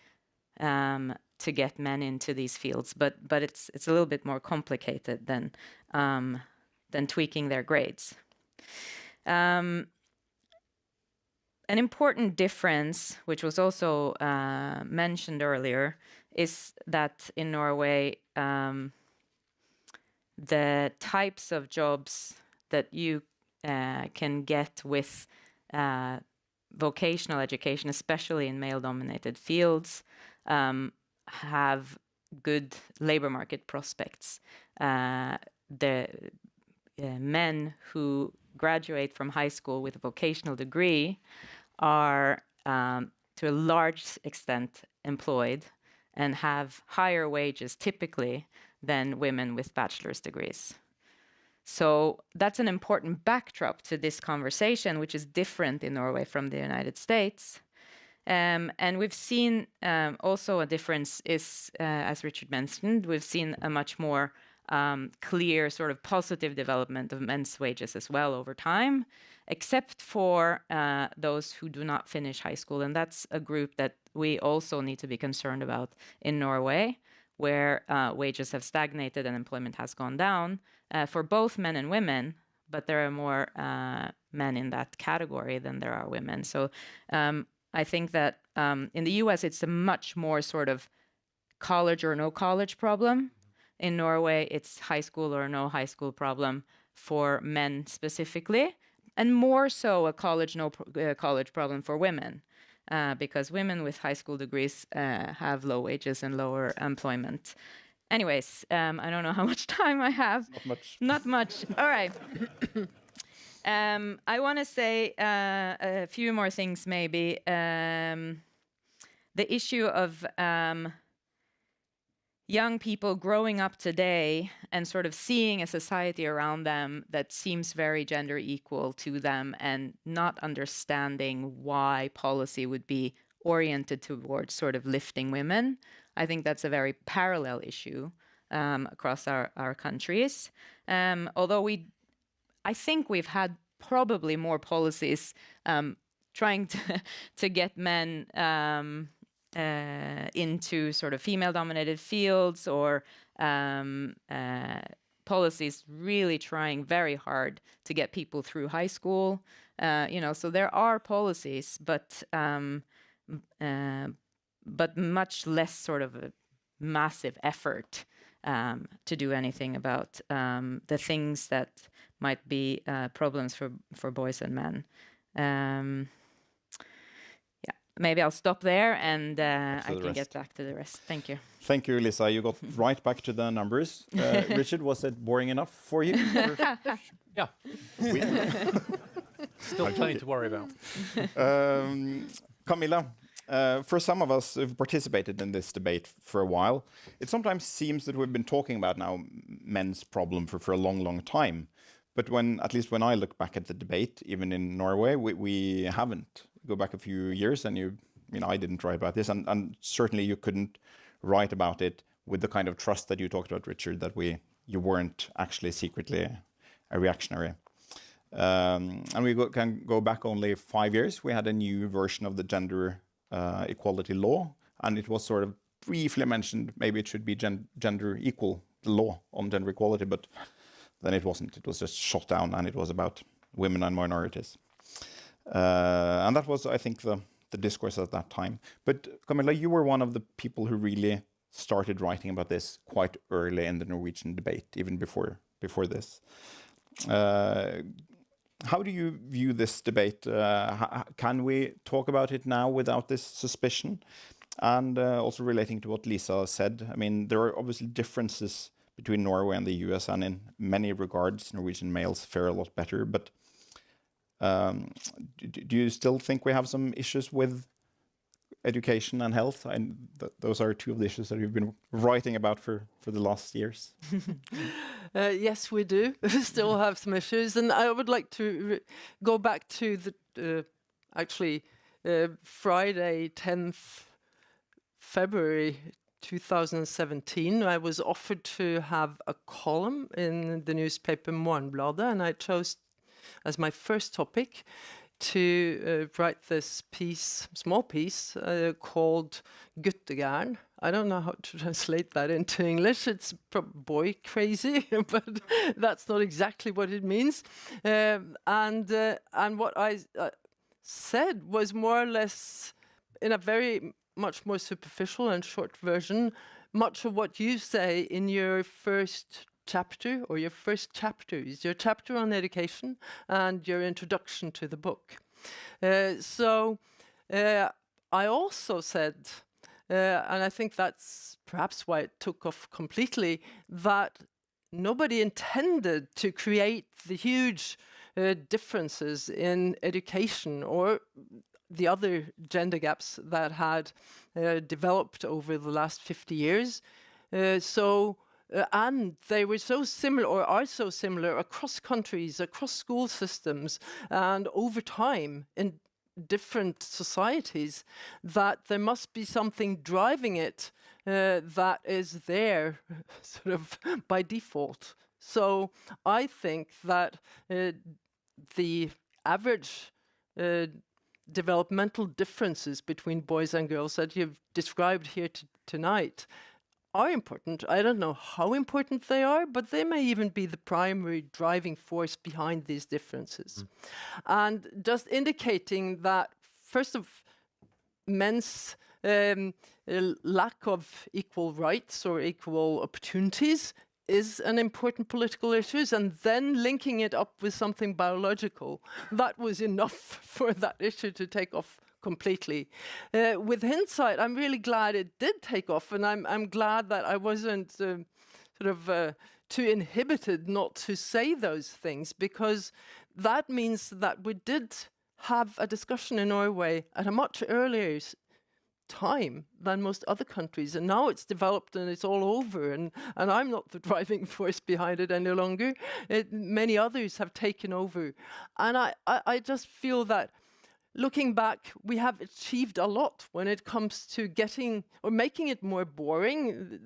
to get men into these fields, but it's a little bit more complicated than tweaking their grades. An important difference, which was also mentioned earlier, is that in Norway, the types of jobs that you can get with vocational education, especially in male-dominated fields, have good labor market prospects. The men who graduate from high school with a vocational degree are, to a large extent, employed and have higher wages typically than women with bachelor's degrees. So that's an important backdrop to this conversation, which is different in Norway from the United States. And we've seen also a difference is, as Richard mentioned, we've seen a much more clear sort of positive development of men's wages as well over time, except for those who do not finish high school. And that's a group that we also need to be concerned about in Norway, where wages have stagnated and employment has gone down for both men and women, but there are more men in that category than there are women. So I think that in the US, it's a much more sort of college or no college problem. In Norway, it's high school or no high school problem for men specifically, and more so a college, no college problem for women, because women with high school degrees have low wages and lower employment. Anyways, I don't know how much time I have. Not much. Not much. All right. I want to say a few more things, maybe. The issue of young people growing up today and sort of seeing a society around them that seems very gender equal to them and not understanding why policy would be oriented towards sort of lifting women. I think that's a very parallel issue across our countries. Although I think we've had probably more policies trying to get men into sort of female-dominated fields, or policies really trying very hard to get people through high school. So there are policies, but much less sort of a massive effort to do anything about the things that might be problems for boys and men. Maybe I'll stop there, and I can get back to the rest. Thank you. Thank you, Liza. You got right back to the numbers. Richard, was it boring enough for you? Yeah. Still plenty to worry about. Camilla, for some of us who've participated in this debate for a while, it sometimes seems that we've been talking about now men's problem for a long, long time. But at least when I look back at the debate, even in Norway, we haven't. Go back a few years, and I didn't write about this, and certainly you couldn't write about it with the kind of trust that you talked about, Richard, that you weren't actually secretly a reactionary. And we can go back only 5 years. We had a new version of the gender equality law, and it was sort of briefly mentioned, maybe it should be gender equal, the law on gender equality, but then it wasn't. It was just shot down, and it was about women and minorities. And that was, I think, the discourse at that time. But Camilla, you were one of the people who really started writing about this quite early in the Norwegian debate, even before this. How do you view this debate? Can we talk about it now without this suspicion? And also relating to what Liza said, I mean, there are obviously differences between Norway and the US, and in many regards, Norwegian males fare a lot better. But do you still think we have some issues with education and health? And those are two of the issues that you've been writing about for the last years. Yes, we do. We still have some issues. And I would like to go back to the Friday, 10th February 2017. I was offered to have a column in the newspaper Morgenbladet, and I chose as my first topic to write this small piece called Guttegæren. I don't know how to translate that into English. It's boy crazy, but that's not exactly what it means. And what I said was more or less, in a very much more superficial and short version, much of what you say in your first chapter, or your first chapters, your chapter on education and your introduction to the book. So I also said, and I think that's perhaps why it took off completely, that nobody intended to create the huge differences in education or the other gender gaps that had developed over the last 50 years. And they were so similar, or are so similar, across countries, across school systems, and over time in different societies, that there must be something driving it that is there sort of by default. So I think that the average developmental differences between boys and girls that you've described here tonight are important. I don't know how important they are, but they may even be the primary driving force behind these differences. And just indicating that, first of men's lack of equal rights or equal opportunities is an important political issue, and then linking it up with something biological, that was enough for that issue to take off completely. With hindsight, I'm really glad it did take off, and I'm glad that I wasn't too inhibited not to say those things, because that means that we did have a discussion in Norway at a much earlier time than most other countries, and now it's developed and it's all over, and I'm not the driving force behind it any longer. Many others have taken over, and I just feel that looking back, we have achieved a lot when it comes to getting or making it more boring,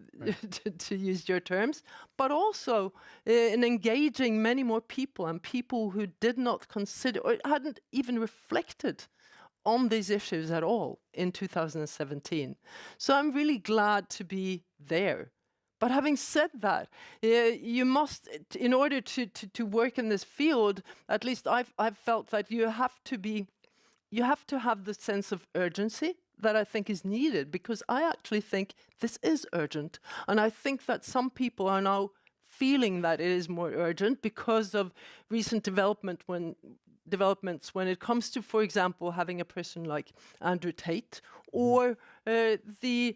to use your terms, but also in engaging many more people and people who did not consider or hadn't even reflected on these issues at all in 2017. So I'm really glad to be there. But having said that, you must, in order to work in this field, at least I've felt that you have to have the sense of urgency that I think is needed, because I actually think this is urgent. And I think that some people are now feeling that it is more urgent because of recent developments when it comes to, for example, having a person like Andrew Tate, or the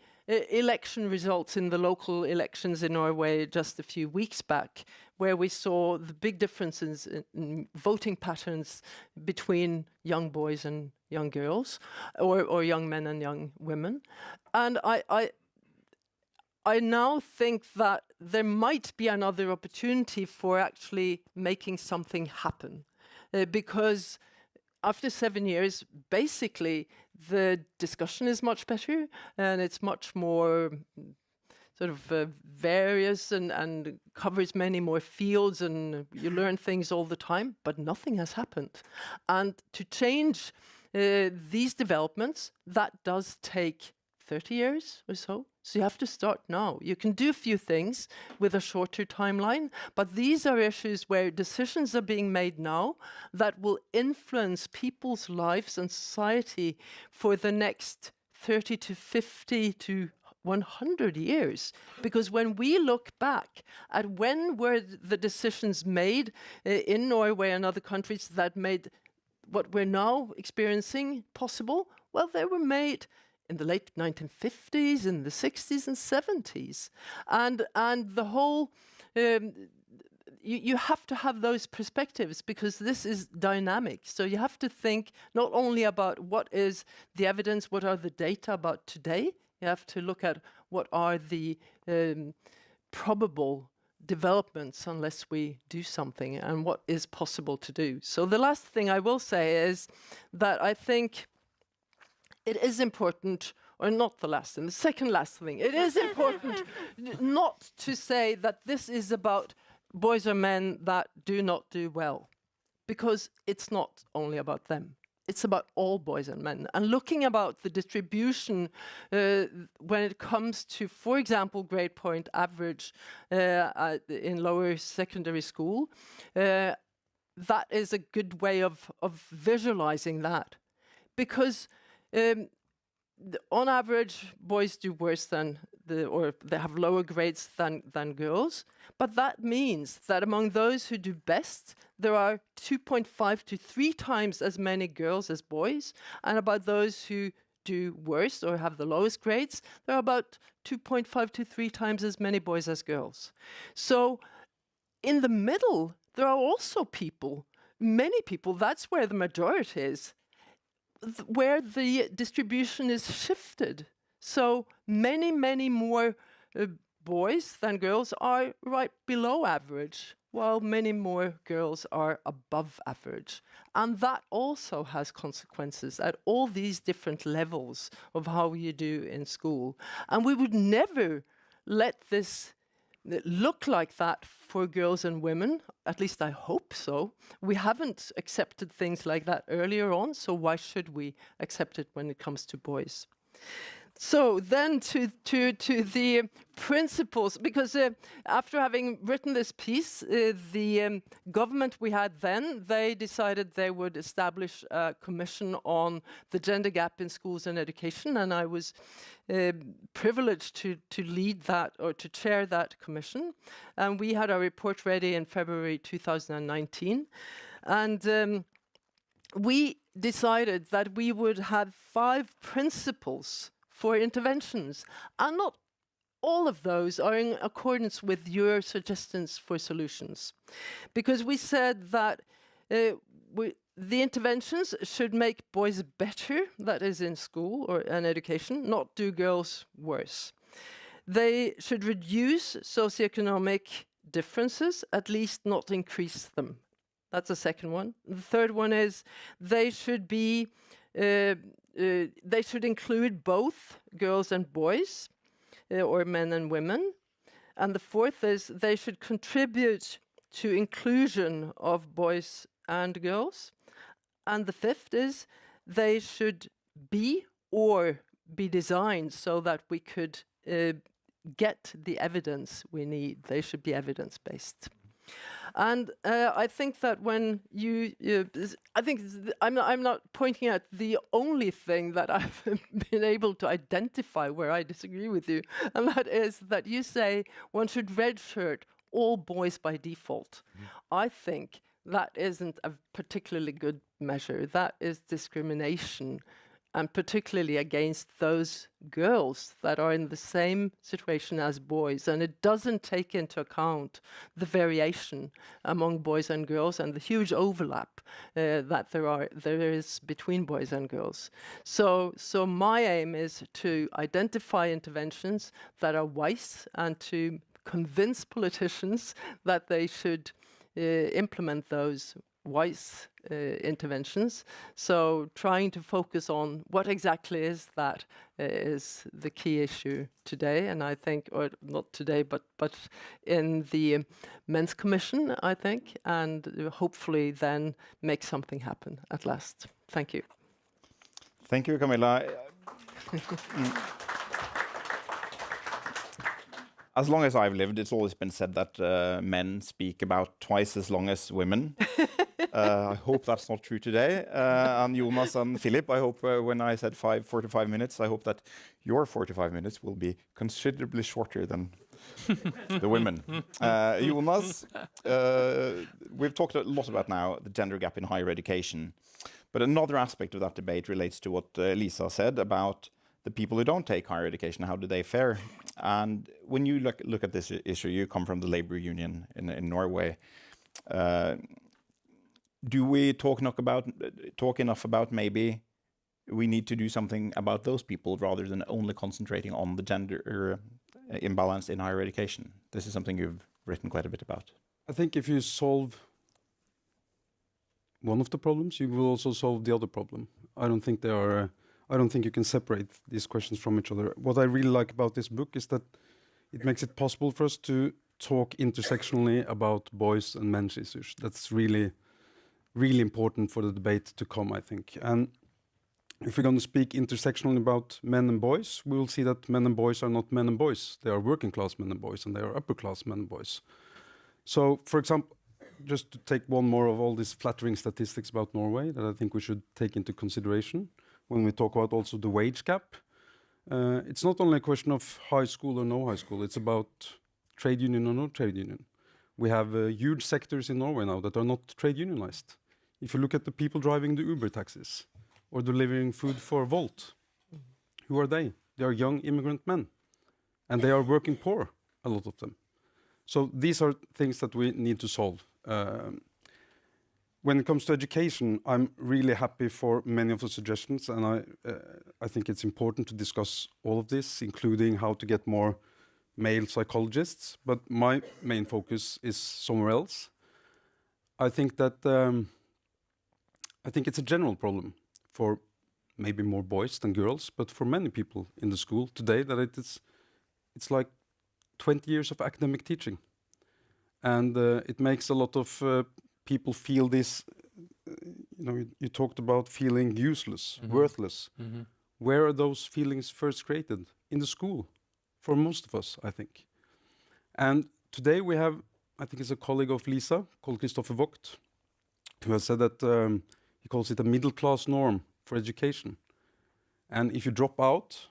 election results in the local elections in Norway just a few weeks back, where we saw the big differences in voting patterns between young boys and young girls, or young men and young women. And I now think that there might be another opportunity for actually making something happen. Because after 7 years, basically, the discussion is much better, and it's much more sort of various and covers many more fields, and you learn things all the time, but nothing has happened. And to change these developments, that does take 30 years or so. So you have to start now. You can do a few things with a shorter timeline, but these are issues where decisions are being made now that will influence people's lives and society for the next 30 to 50 to 100 years. Because when we look back at when were the decisions made in Norway and other countries that made what we're now experiencing possible, well, they were made in the late 1950s, in the 60s and 70s. And the whole, you have to have those perspectives, because this is dynamic. So you have to think not only about what is the evidence, what are the data about today, you have to look at what are the probable developments unless we do something, and what is possible to do. So the last thing I will say is that I think it is important, or not the last thing, the second last thing, it is important not to say that this is about boys or men that do not do well, because it's not only about them. It's about all boys and men. And looking about the distribution when it comes to, for example, grade point average in lower secondary school, that is a good way of visualizing that. Because on average, boys do worse than or they have lower grades than girls. But that means that among those who do best, there are 2.5 to 3 times as many girls as boys. And about those who do worst or have the lowest grades, there are about 2.5 to 3 times as many boys as girls. So in the middle, there are also people, many people, that's where the majority is, where the distribution is shifted. So many, many more boys than girls are right below average, while many more girls are above average. And that also has consequences at all these different levels of how you do in school. And we would never let this look like that for girls and women. At least I hope so. We haven't accepted things like that earlier on, so why should we accept it when it comes to boys? So then to the principles, because after having written this piece, the government we had then, they decided they would establish a commission on the gender gap in schools and education, and I was privileged to lead that, or to chair that commission. And we had our report ready in February 2019. And we decided that we would have 5 principles for interventions, and not all of those are in accordance with your suggestions for solutions. Because we said that the interventions should make boys better, that is in school or in education, not do girls worse. They should reduce socioeconomic differences, at least not increase them. That's the second one. The third one is they should be they should include both girls and boys, or men and women. And the fourth is they should contribute to inclusion of boys and girls. And the fifth is they should be or be designed so that we could get the evidence we need. They should be evidence-based. And I think that when I'm not pointing out the only thing that I've been able to identify where I disagree with you, and that is that you say one should redshirt all boys by default. I think that isn't a particularly good measure. That is discrimination, and particularly against those girls that are in the same situation as boys. And it doesn't take into account the variation among boys and girls and the huge overlap that there is between boys and girls. So my aim is to identify interventions that are wise and to convince politicians that they should implement those wise interventions. So trying to focus on what exactly is that is the key issue today. And I think, or not today, but in the Men's Commission, I think, and hopefully then make something happen at last. Thank you. Thank you, Camilla. As long as I've lived, it's always been said that men speak about twice as long as women. I hope that's not true today. And Jonas and Philip, I hope when I said 45 minutes, I hope that your 45 minutes will be considerably shorter than the women. Jonas, we've talked a lot about now the gender gap in higher education. But another aspect of that debate relates to what Liza said about the people who don't take higher education. How do they fare? And when you look at this issue, you come from the labor union in Norway. Do we talk enough about maybe we need to do something about those people rather than only concentrating on the gender imbalance in higher education? This is something you've written quite a bit about. I think if you solve one of the problems, you will also solve the other problem. I don't think you can separate these questions from each other. What I really like about this book is that it makes it possible for us to talk intersectionally about boys and men's issues. That's really, really important for the debate to come, I think. And if we're going to speak intersectionally about men and boys, we will see that men and boys are not men and boys. They are working class men and boys, and they are upper class men and boys. So, for example, just to take one more of all these flattering statistics about Norway that I think we should take into consideration when we talk about also the wage gap. It's not only a question of high school or no high school, it's about trade union or no trade union. We have huge sectors in Norway now that are not trade unionized. If you look at the people driving the Uber taxis or delivering food for Volt, who are they? They are young immigrant men, and they are working poor, a lot of them. So these are things that we need to solve. When it comes to education, I'm really happy for many of the suggestions, and I think it's important to discuss all of this, including how to get more male psychologists. But my main focus is somewhere else. I think that it's a general problem for maybe more boys than girls, but for many people in the school today that it's like 20 years of academic teaching, and it makes a lot of people feel this, you talked about feeling useless, worthless. Where are those feelings first created? In the school, for most of us, I think. And today we have, I think it's a colleague of Liza, called Kristoffer Vogt, who has said that he calls it a middle-class norm for education. And if you drop out,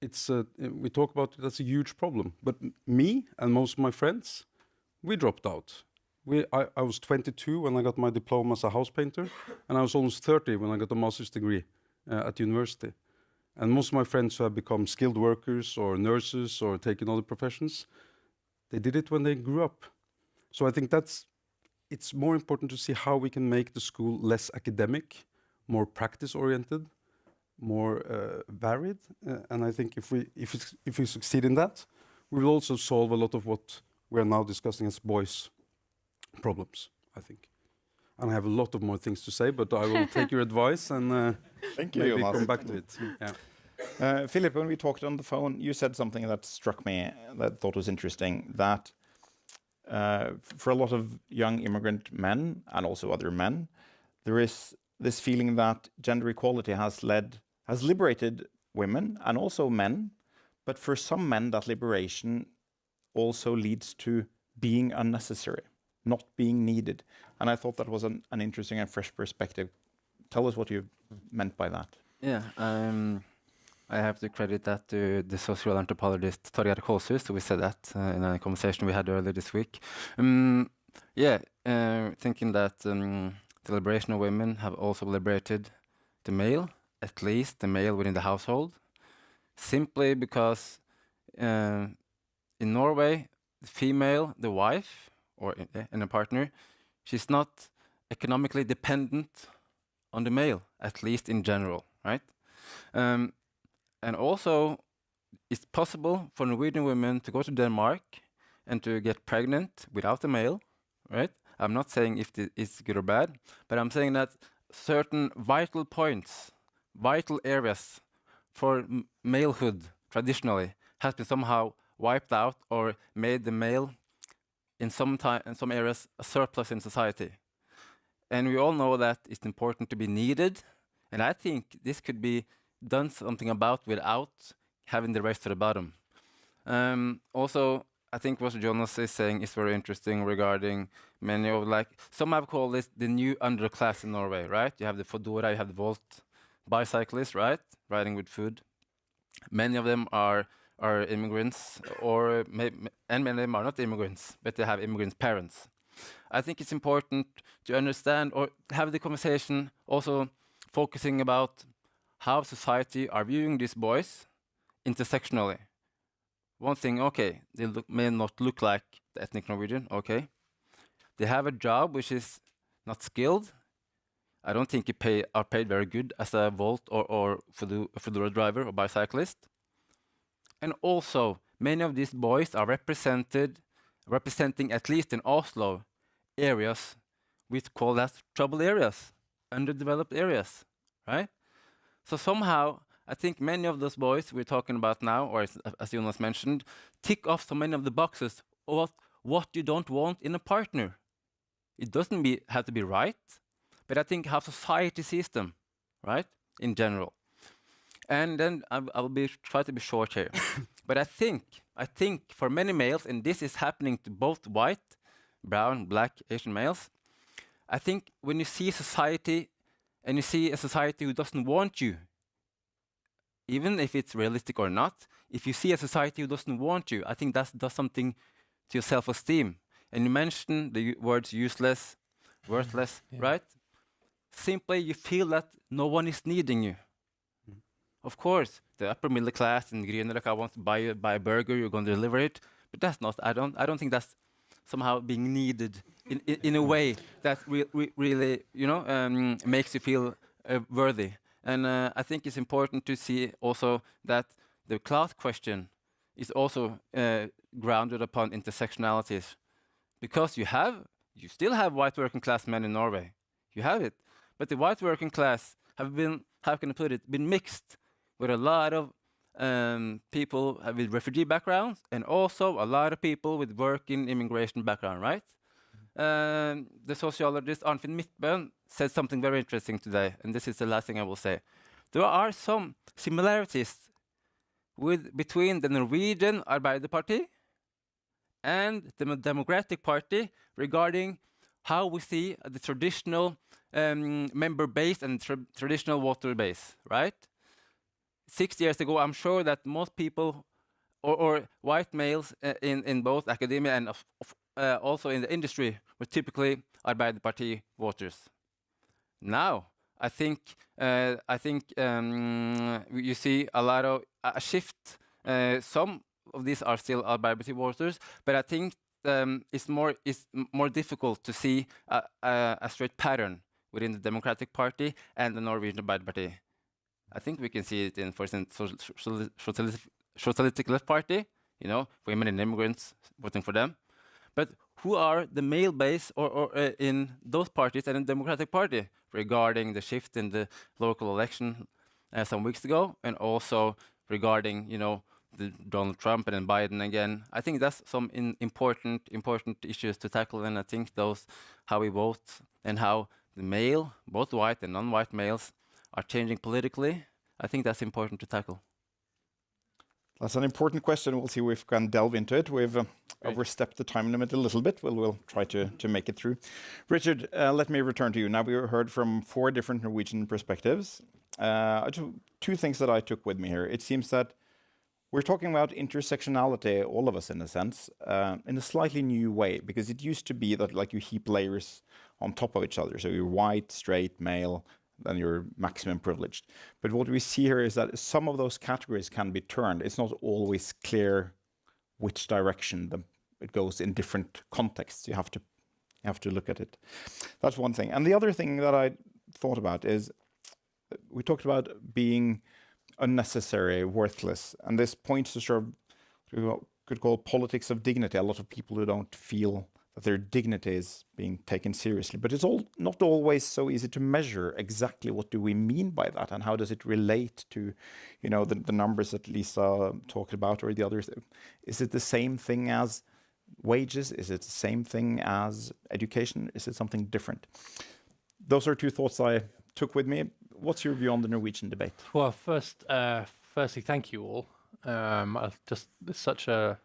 we talk about it as a huge problem. But me and most of my friends, we dropped out. I was 22 when I got my diploma as a house painter, and I was almost 30 when I got a master's degree at university. And most of my friends who have become skilled workers or nurses or taken other professions, they did it when they grew up. So I think it's more important to see how we can make the school less academic, more practice-oriented, more varied. And I think if we succeed in that, we will also solve a lot of what we are now discussing as boys' problems, I think. and I have a lot of more things to say, but I will take your advice and Thank you, maybe Jonas. come back to it. Yeah. Philip, when we talked on the phone, you said something that struck me that I thought was interesting, that for a lot of young immigrant men and also other men, there is this feeling that gender equality has liberated women and also men, but for some men that liberation also leads to being unnecessary, not being needed. And I thought that was an interesting and fresh perspective. Tell us what you meant by that. Yeah, I have to credit that to the social anthropologist Torgeir Kolshus, who said that in a conversation we had earlier this week. Thinking that the liberation of women have also liberated the male, at least the male within the household, simply because in Norway, the female, the wife, or in a partner, she's not economically dependent on the male, at least in general, right? And also, it's possible for Norwegian women to go to Denmark and to get pregnant without a male, right? I'm not saying if it's good or bad, but I'm saying that certain vital points, vital areas for malehood traditionally has been somehow wiped out or made the male in some areas a surplus in society. And we all know that it's important to be needed, and I think this could be done something about without having the race to the bottom. Also, I think what Jonas is saying is very interesting regarding many of, like, some have called this the new underclass in Norway, right? You have the Fodora, you have the Volt bicyclists, right? Riding with food. Many of them are immigrants, and many of them are not immigrants, but they have immigrants' parents. I think it's important to understand or have the conversation also focusing about how society are viewing these boys intersectionally. One thing, okay, they may not look like the ethnic Norwegian, okay. They have a job which is not skilled. I don't think you are paid very good as a Volt or Foodora driver or bicyclist. And also, many of these boys are representing, at least in Oslo, areas we call as trouble areas, underdeveloped areas, right? So somehow, I think many of those boys we're talking about now, or as Jonas mentioned, tick off so many of the boxes of what you don't want in a partner. It doesn't have to be right, but I think how society sees them, right, in general. And then I will try to be short here. But I think for many males, and this is happening to both white, brown, black, Asian males, I think when you see society, and you see a society who doesn't want you, even if it's realistic or not, if you see a society who doesn't want you, I think that does something to your self-esteem. And you mentioned the words useless, worthless, right? Simply you feel that no one is needing you. Of course, the upper middle class in Grünerløkka wants to buy a burger, you're going to deliver it, but that's not. I don't think that's somehow being needed in a way that really, makes you feel worthy. And I think it's important to see also that the class question is also grounded upon intersectionalities, because you still have white working class men in Norway. You have it, but the white working class have been, how can I put it, been mixed with a lot of people with refugee backgrounds and also a lot of people with working immigration background, right? The sociologist Arnfinn Midtbøen said something very interesting today, and this is the last thing I will say. There are some similarities between the Norwegian Arbeiderparti and the Democratic Party regarding how we see the traditional member base and traditional voter base, right? 6 years ago, I'm sure that most people or white males in both academia and also in the industry were typically Arbeiderparti voters. Now, I think you see a lot of a shift. Some of these are still Arbeiderparti voters, but I think it's more difficult to see a straight pattern within the Democratic Party and the Norwegian Arbeiderparti. I think we can see it in, for instance, Socialistic Left Party, women and immigrants voting for them. But who are the male base or in those parties and in the Democratic Party regarding the shift in the local election some weeks ago, and also regarding, you know, the Donald Trump and then Biden again. I think that's some important issues to tackle, and I think those, how we vote and how the male, both white and non-white males, are changing politically. I think that's important to tackle. That's an important question. We'll see if we can delve into it. We've overstepped the time limit a little bit. We'll try to make it through. Richard, let me return to you. Now we heard from 4 different Norwegian perspectives. Two things that I took with me here. It seems that we're talking about intersectionality, all of us in a sense, in a slightly new way, because it used to be that like you heap layers on top of each other. So you're white, straight, male, then you're maximum privileged. But what we see here is that some of those categories can be turned. It's not always clear which direction it goes in different contexts. You have to look at it. That's one thing. And the other thing that I thought about is we talked about being unnecessary, worthless, and this points to sort of what we could call politics of dignity. A lot of people who don't feel that their dignity is being taken seriously. But it's not always so easy to measure exactly what do we mean by that, and how does it relate to, you know, the numbers that Lisa talked about or the others. Is it the same thing as wages? Is it the same thing as education? Is it something different? Those are 2 thoughts I took with me. What's your view on the Norwegian debate? Well, firstly, thank you all. It's such a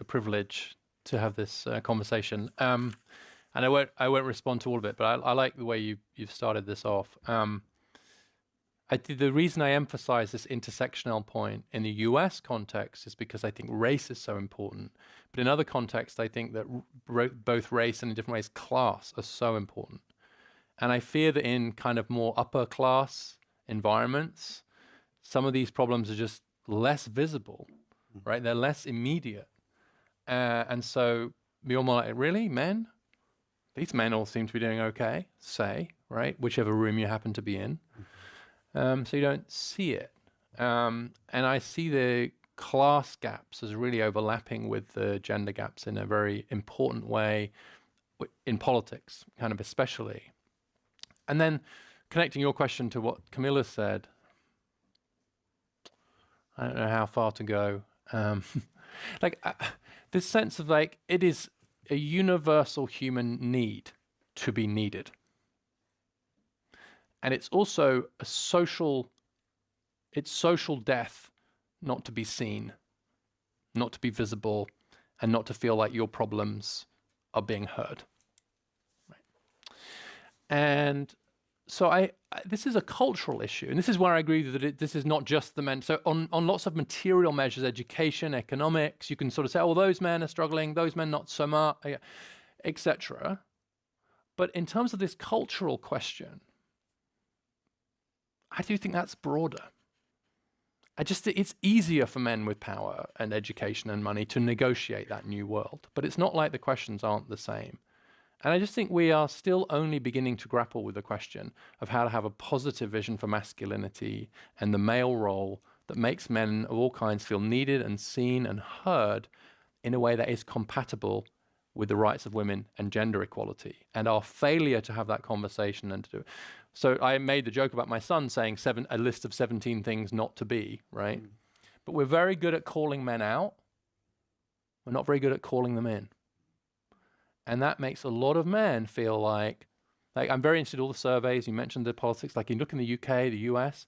privilege to have this conversation. And I won't respond to all of it, but I like the way you've started this off. The reason I emphasize this intersectional point in the US context is because I think race is so important. But in other contexts, I think that both race and in different ways class are so important. And I fear that in kind of more upper class environments, some of these problems are just less visible, right? They're less immediate. And so we're all like, really, men? These men all seem to be doing okay, say, right? Whichever room you happen to be in. So you don't see it. And I see the class gaps as really overlapping with the gender gaps in a very important way in politics, kind of especially. And then connecting your question to what Camilla said, I don't know how far to go. This sense of like, it is a universal human need to be needed. And it's also social death not to be seen, not to be visible, and not to feel like your problems are being heard. Right. And so this is a cultural issue, and this is where I agree that this is not just the men. So on lots of material measures, education, economics, you can sort of say, oh, well, those men are struggling, those men not so much, etc. But in terms of this cultural question, I do think that's broader. It's easier for men with power and education and money to negotiate that new world, but it's not like the questions aren't the same. And I just think we are still only beginning to grapple with the question of how to have a positive vision for masculinity and the male role that makes men of all kinds feel needed and seen and heard in a way that is compatible with the rights of women and gender equality. And our failure to have that conversation and to do it. So I made the joke about my son saying a list of 17 things not to be, right? But we're very good at calling men out. We're not very good at calling them in. And that makes a lot of men feel like I'm very interested in all the surveys. You mentioned the politics. Like you look in the UK, the US,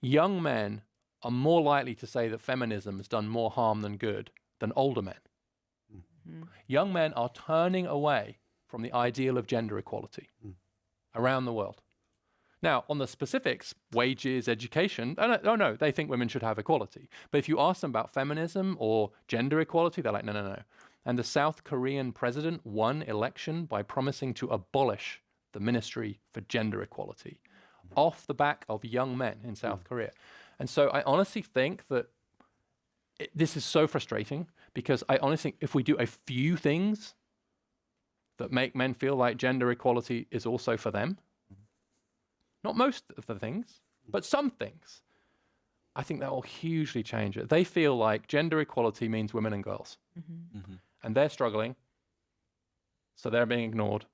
young men are more likely to say that feminism has done more harm than good than older men. Young men are turning away from the ideal of gender equality around the world. Now, on the specifics, wages, education, no, they think women should have equality. But if you ask them about feminism or gender equality, they're like, no. And the South Korean president won election by promising to abolish the Ministry for Gender Equality off the back of young men in South Korea. And so I honestly think that this is so frustrating, because I honestly think if we do a few things that make men feel like gender equality is also for them, not most of the things, but some things, I think that will hugely change it. They feel like gender equality means women and girls. And they're struggling. so they're being ignored.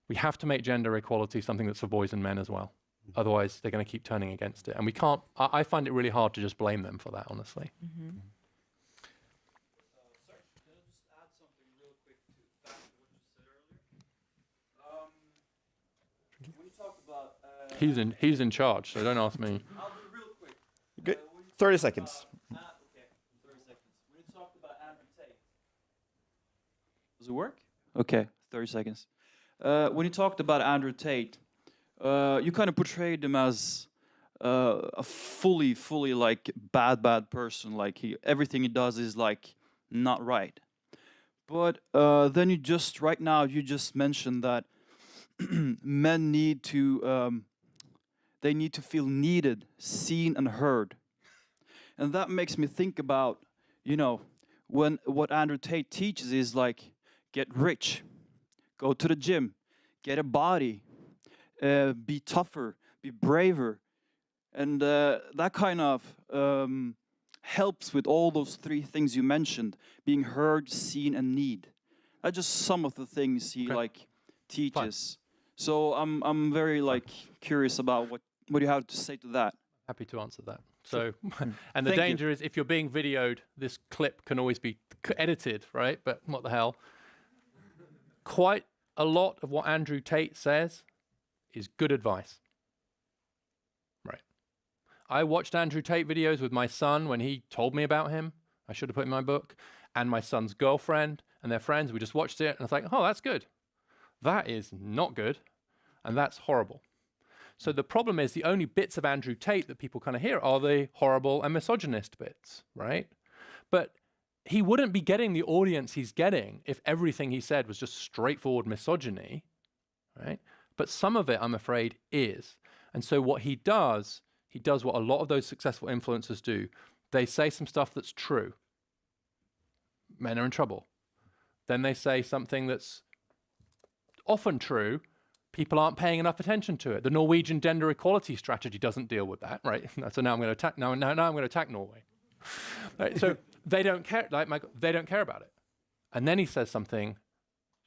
We have to make gender equality something that's for boys and men as well. Otherwise, they're going to keep turning against it. And we can't, I find it really hard to just blame them for that, honestly. Sorry, can I just add something real quick to back to what you said earlier? When you talk about... He's in charge, so don't ask me. I'll do real quick. Good. 30 seconds. Okay, 30 seconds. When you talked about Andrew Tate... Does it work? Okay, 30 seconds. When you talked about Andrew Tate, you kind of portrayed him as a fully like bad person. Like everything he does is like not right. But then right now you just mentioned that men need to they need to feel needed, seen, and heard, and that makes me think about, you know, when what Andrew Tate teaches is like get rich, go to the gym, get a body. Be tougher, be braver, and that kind of helps with all those three things you mentioned: being heard, seen, and need. That's just some of the things he like teaches. Fine. So I'm very like curious about what you have to say to that. Happy to answer that. So, and the danger is if you're being videoed, this clip can always be edited, right? But what the hell? Quite a lot of what Andrew Tate says is good advice. Right. I watched Andrew Tate videos with my son when he told me about him. I should have put in my book. And my son's girlfriend and their friends. We just watched it and I was like, oh, that's good. That is not good. And that's horrible. So the problem is the only bits of Andrew Tate that people kind of hear are the horrible and misogynist bits, right? But he wouldn't be getting the audience he's getting if everything he said was just straightforward misogyny, right? But some of it, I'm afraid, is. And so what he does what a lot of those successful influencers do. They say some stuff that's true. Men are in trouble. Then they say something that's often true. People aren't paying enough attention to it. The Norwegian gender equality strategy doesn't deal with that, right? So now I'm going to attack. Now I'm going to attack Norway. Right? So they don't care. They don't care about it. And then he says something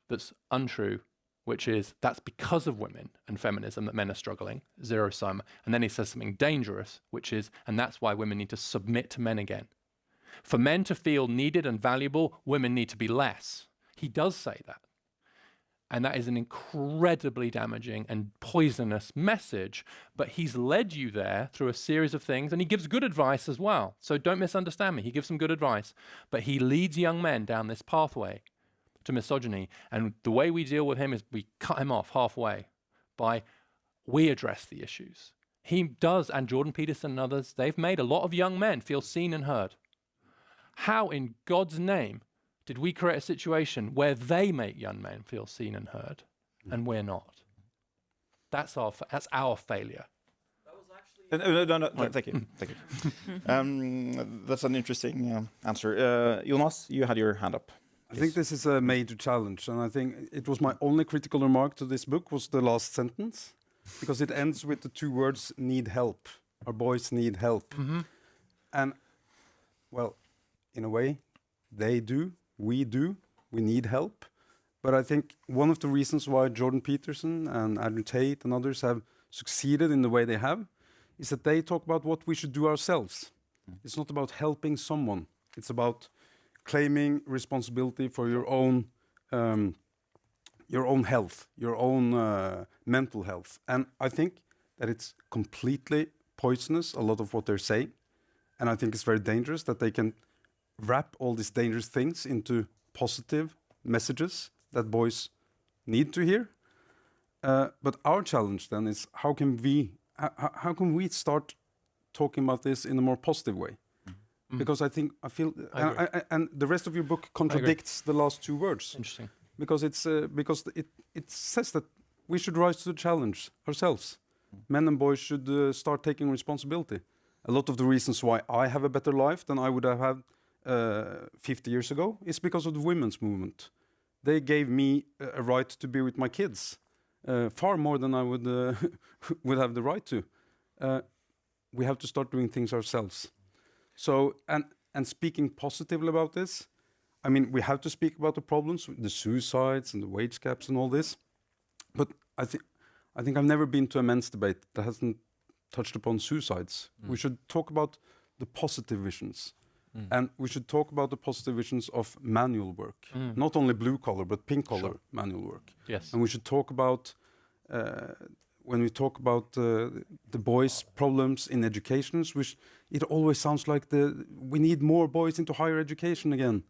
that's untrue, which is that's because of women and feminism that men are struggling, zero sum. And then he says something dangerous, which is, and that's why women need to submit to men again. For men to feel needed and valuable, women need to be less. He does say that. And that is an incredibly damaging and poisonous message, but he's led you there through a series of things, and he gives good advice as well. So don't misunderstand me, he gives some good advice, but he leads young men down this pathway to misogyny. And the way we deal with him is we cut him off halfway by we address the issues. He does, and Jordan Peterson and others, they've made a lot of young men feel seen and heard. How in God's name did we create a situation where they make young men feel seen and heard and we're not? That's our failure. That was actually... No, thank you. Thank you. That's an interesting answer. Jonas, you had your hand up. I think this is a major challenge, and I think it was my only critical remark to this book was the last sentence, because it ends with the two words, need help. Our boys need help. Mm-hmm. And, well, in a way, they do, we need help. But I think one of the reasons why Jordan Peterson and Andrew Tate and others have succeeded in the way they have is that they talk about what we should do ourselves. It's not about helping someone. It's about claiming responsibility for your own health, your own mental health. And I think that it's completely poisonous, a lot of what they're saying. And I think it's very dangerous that they can wrap all these dangerous things into positive messages that boys need to hear. But our challenge then is how can we start talking about this in a more positive way? Mm. Because I feel and the rest of your book contradicts the last two words. Interesting. Because it says that we should rise to the challenge ourselves. Men and boys should start taking responsibility. A lot of the reasons why I have a better life than I would have had 50 years ago is because of the women's movement. They gave me a right to be with my kids, far more than I would would have the right to. We have to start doing things ourselves. So, and speaking positively about this, I mean, we have to speak about the problems, the suicides and the wage gaps and all this. But I think I've never been to a men's debate that hasn't touched upon suicides. We should talk about the positive visions. And we should talk about the positive visions of manual work, not only blue collar, but pink collar manual work. Yes. And we should talk about, when we talk about the boys' problems in education, which it always sounds like we need more boys into higher education again.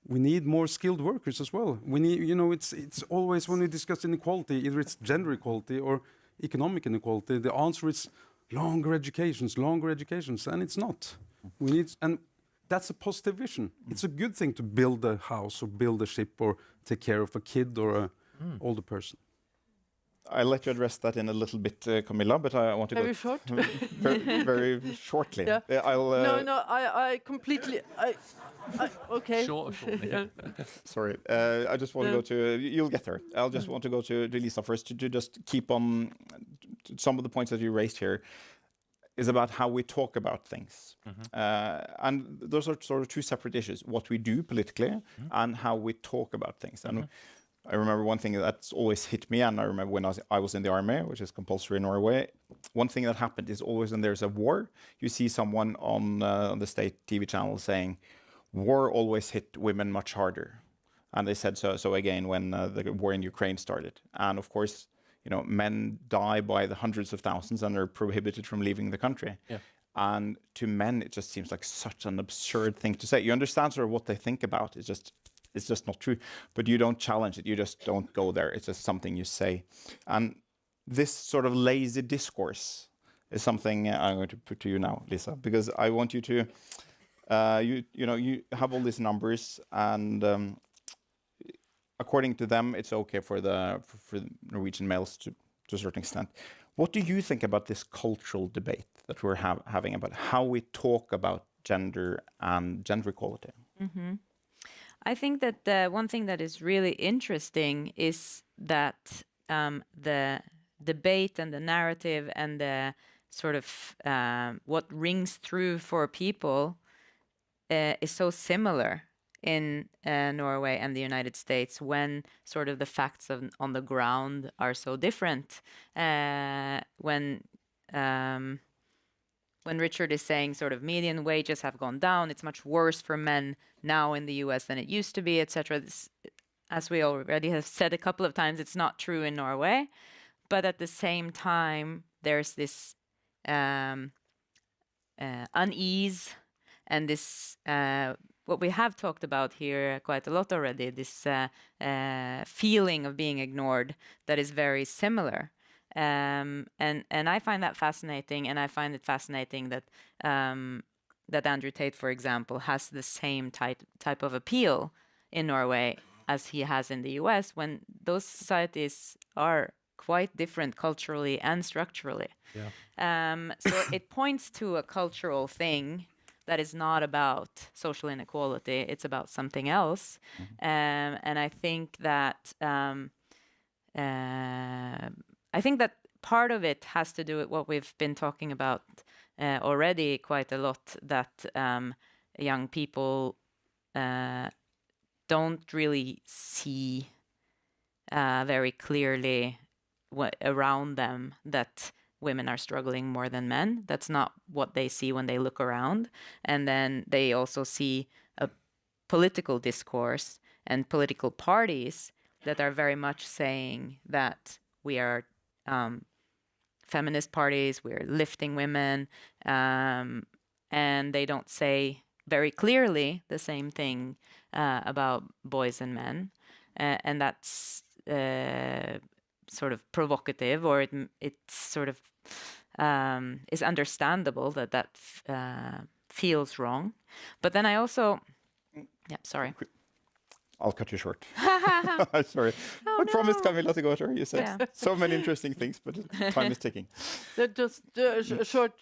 We need more skilled workers as well. We need, it's always when we discuss inequality, either it's gender equality or economic inequality, the answer is longer educations, and it's not. We need, and that's a positive vision. It's a good thing to build a house or build a ship or take care of a kid or an older person. I'll let you address that in a little bit, Camilla, but I want to Very go short. very shortly. Yeah. I'll I completely. Okay. Shortly. sorry. I just want to go to. You'll get there. I'll just want to go to Lisa first to just keep on some of the points that you raised here. Is about how we talk about things. And those are sort of two separate issues, what we do politically and how we talk about things. And I remember one thing that's always hit me, and I remember when I was in the army, which is compulsory in Norway, one thing that happened is always when there's a war, you see someone on the state TV channel saying, war always hit women much harder. And they said so again when the war in Ukraine started. And of course, men die by the hundreds of thousands and are prohibited from leaving the country. Yeah. And to men, it just seems like such an absurd thing to say. You understand sort of what they think about. It's just not true. But you don't challenge it. You just don't go there. It's just something you say. And this sort of lazy discourse is something I'm going to put to you now, Lisa, because I want you to, you have all these numbers and according to them, it's okay for the Norwegian males to a certain extent. What do you think about this cultural debate that we're having about how we talk about gender and gender equality? I think that the one thing that is really interesting is that the debate and the narrative and the sort of what rings through for people is so similar in Norway and the United States when sort of the facts on the ground are so different. When Richard is saying sort of median wages have gone down, it's much worse for men now in the US than it used to be, etc. As we already have said a couple of times, it's not true in Norway. But at the same time, there's this unease and this what we have talked about here quite a lot already, this feeling of being ignored that is very similar. And I find that fascinating, and I find it fascinating that that Andrew Tate, for example, has the same type of appeal in Norway as he has in the US, when those societies are quite different culturally and structurally. Yeah. So it points to a cultural thing that is not about social inequality, it's about something else. And I think that part of it has to do with what we've been talking about already quite a lot, that young people don't really see very clearly around them that women are struggling more than men. That's not what they see when they look around. And then they also see a political discourse and political parties that are very much saying that we are feminist parties, we're lifting women, and they don't say very clearly the same thing about boys and men. And that's sort of provocative, or it sort of is understandable that feels wrong. But then I also, sorry. I'll cut you short. Sorry. I promised Camilla to go to her. You said so many interesting things, but time is ticking. Just a short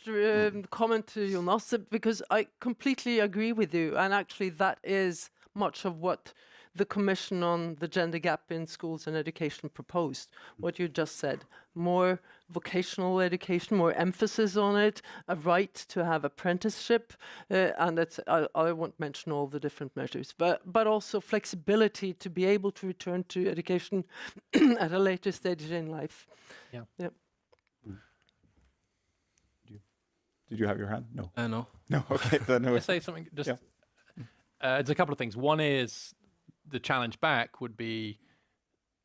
comment to Jonas, because I completely agree with you. And actually, that is much of what the Commission on the Gender Gap in Schools and Education proposed. What you just said, more vocational education, more emphasis on it, a right to have apprenticeship, and I won't mention all the different measures, but also flexibility to be able to return to education at a later stage in life. Yeah. Did you have your hand? No. No. No. Okay. Then Can I say something? Just there's a couple of things. One is the challenge back would be,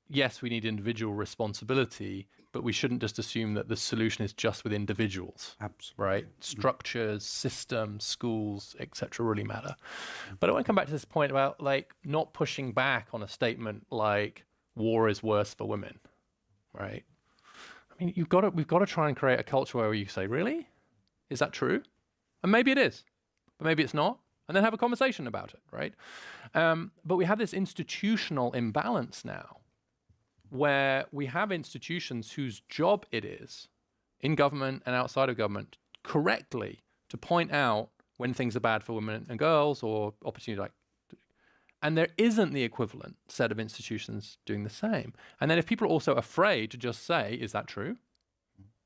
yes, we need individual responsibility, but we shouldn't just assume that the solution is just with individuals. Absolutely. Right? Structures, systems, schools, etc. really matter. But I want to come back to this point about like not pushing back on a statement like war is worse for women. Right? I mean, we've got to try and create a culture where you say, really? Is that true? And maybe it is, but maybe it's not. And then have a conversation about it, right? But we have this institutional imbalance now where we have institutions whose job it is, in government and outside of government, correctly to point out when things are bad for women and girls or opportunity. And there isn't the equivalent set of institutions doing the same. And then if people are also afraid to just say, is that true?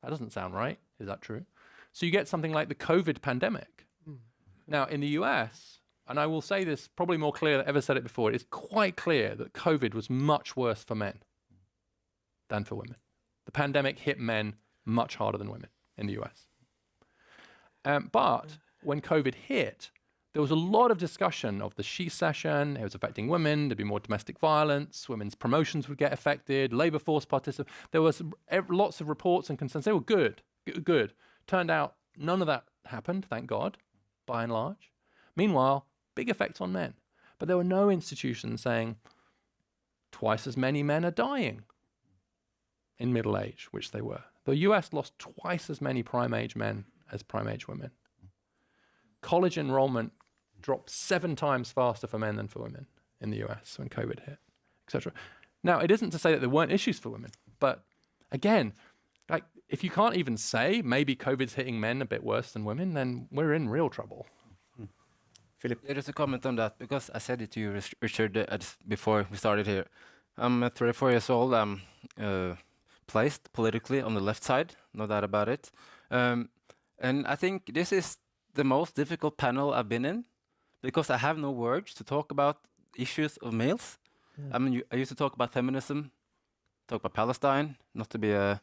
That doesn't sound right. Is that true? So you get something like the COVID pandemic. Now, in the US, and I will say this probably more clear than I've ever said it before, it's quite clear that COVID was much worse for men than for women. The pandemic hit men much harder than women in the US. But when COVID hit, there was a lot of discussion of the she session. It was affecting women. There'd be more domestic violence. Women's promotions would get affected. Labor force participation. There was lots of reports and concerns. They were good. Turned out none of that happened, thank God, by and large. Meanwhile, big effects on men. But there were no institutions saying twice as many men are dying in middle age, which they were. The US lost twice as many prime age men as prime age women. College enrollment dropped 7 times faster for men than for women in the US when COVID hit, etc. Now, it isn't to say that there weren't issues for women, but again, like if you can't even say maybe COVID's hitting men a bit worse than women, then we're in real trouble. Philip? There is a comment on that, because I said it to you, Richard, before we started here. I'm 34 years old. I'm placed politically on the left side, no doubt about it. And I think this is the most difficult panel I've been in, because I have no words to talk about issues of males. I mean, I used to talk about feminism, talk about Palestine, not to be a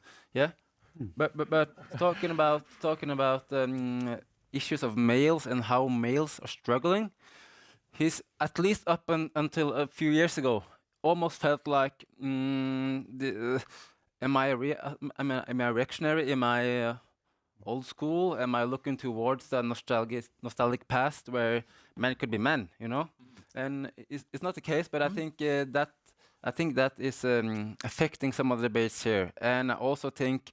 but talking about issues of males and how males are struggling. He's at least up until a few years ago almost felt like, am I reactionary? Am I old school? Am I looking towards the nostalgic past where men could be men? You know, and it's not the case. But I think that is affecting some of the debates here, and I also think,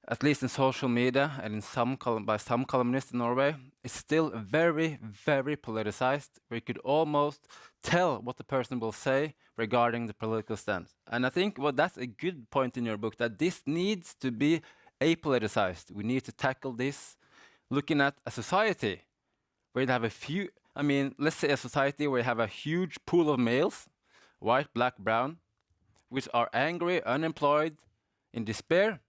at least in social media and in by some columnists in Norway, it's still very, very politicized, where you could almost tell what the person will say regarding the political stance. And I think that's a good point in your book, that this needs to be apoliticized. We need to tackle this looking at a society where you have let's say a society where you have a huge pool of males, white, black, brown, which are angry, unemployed, in despair.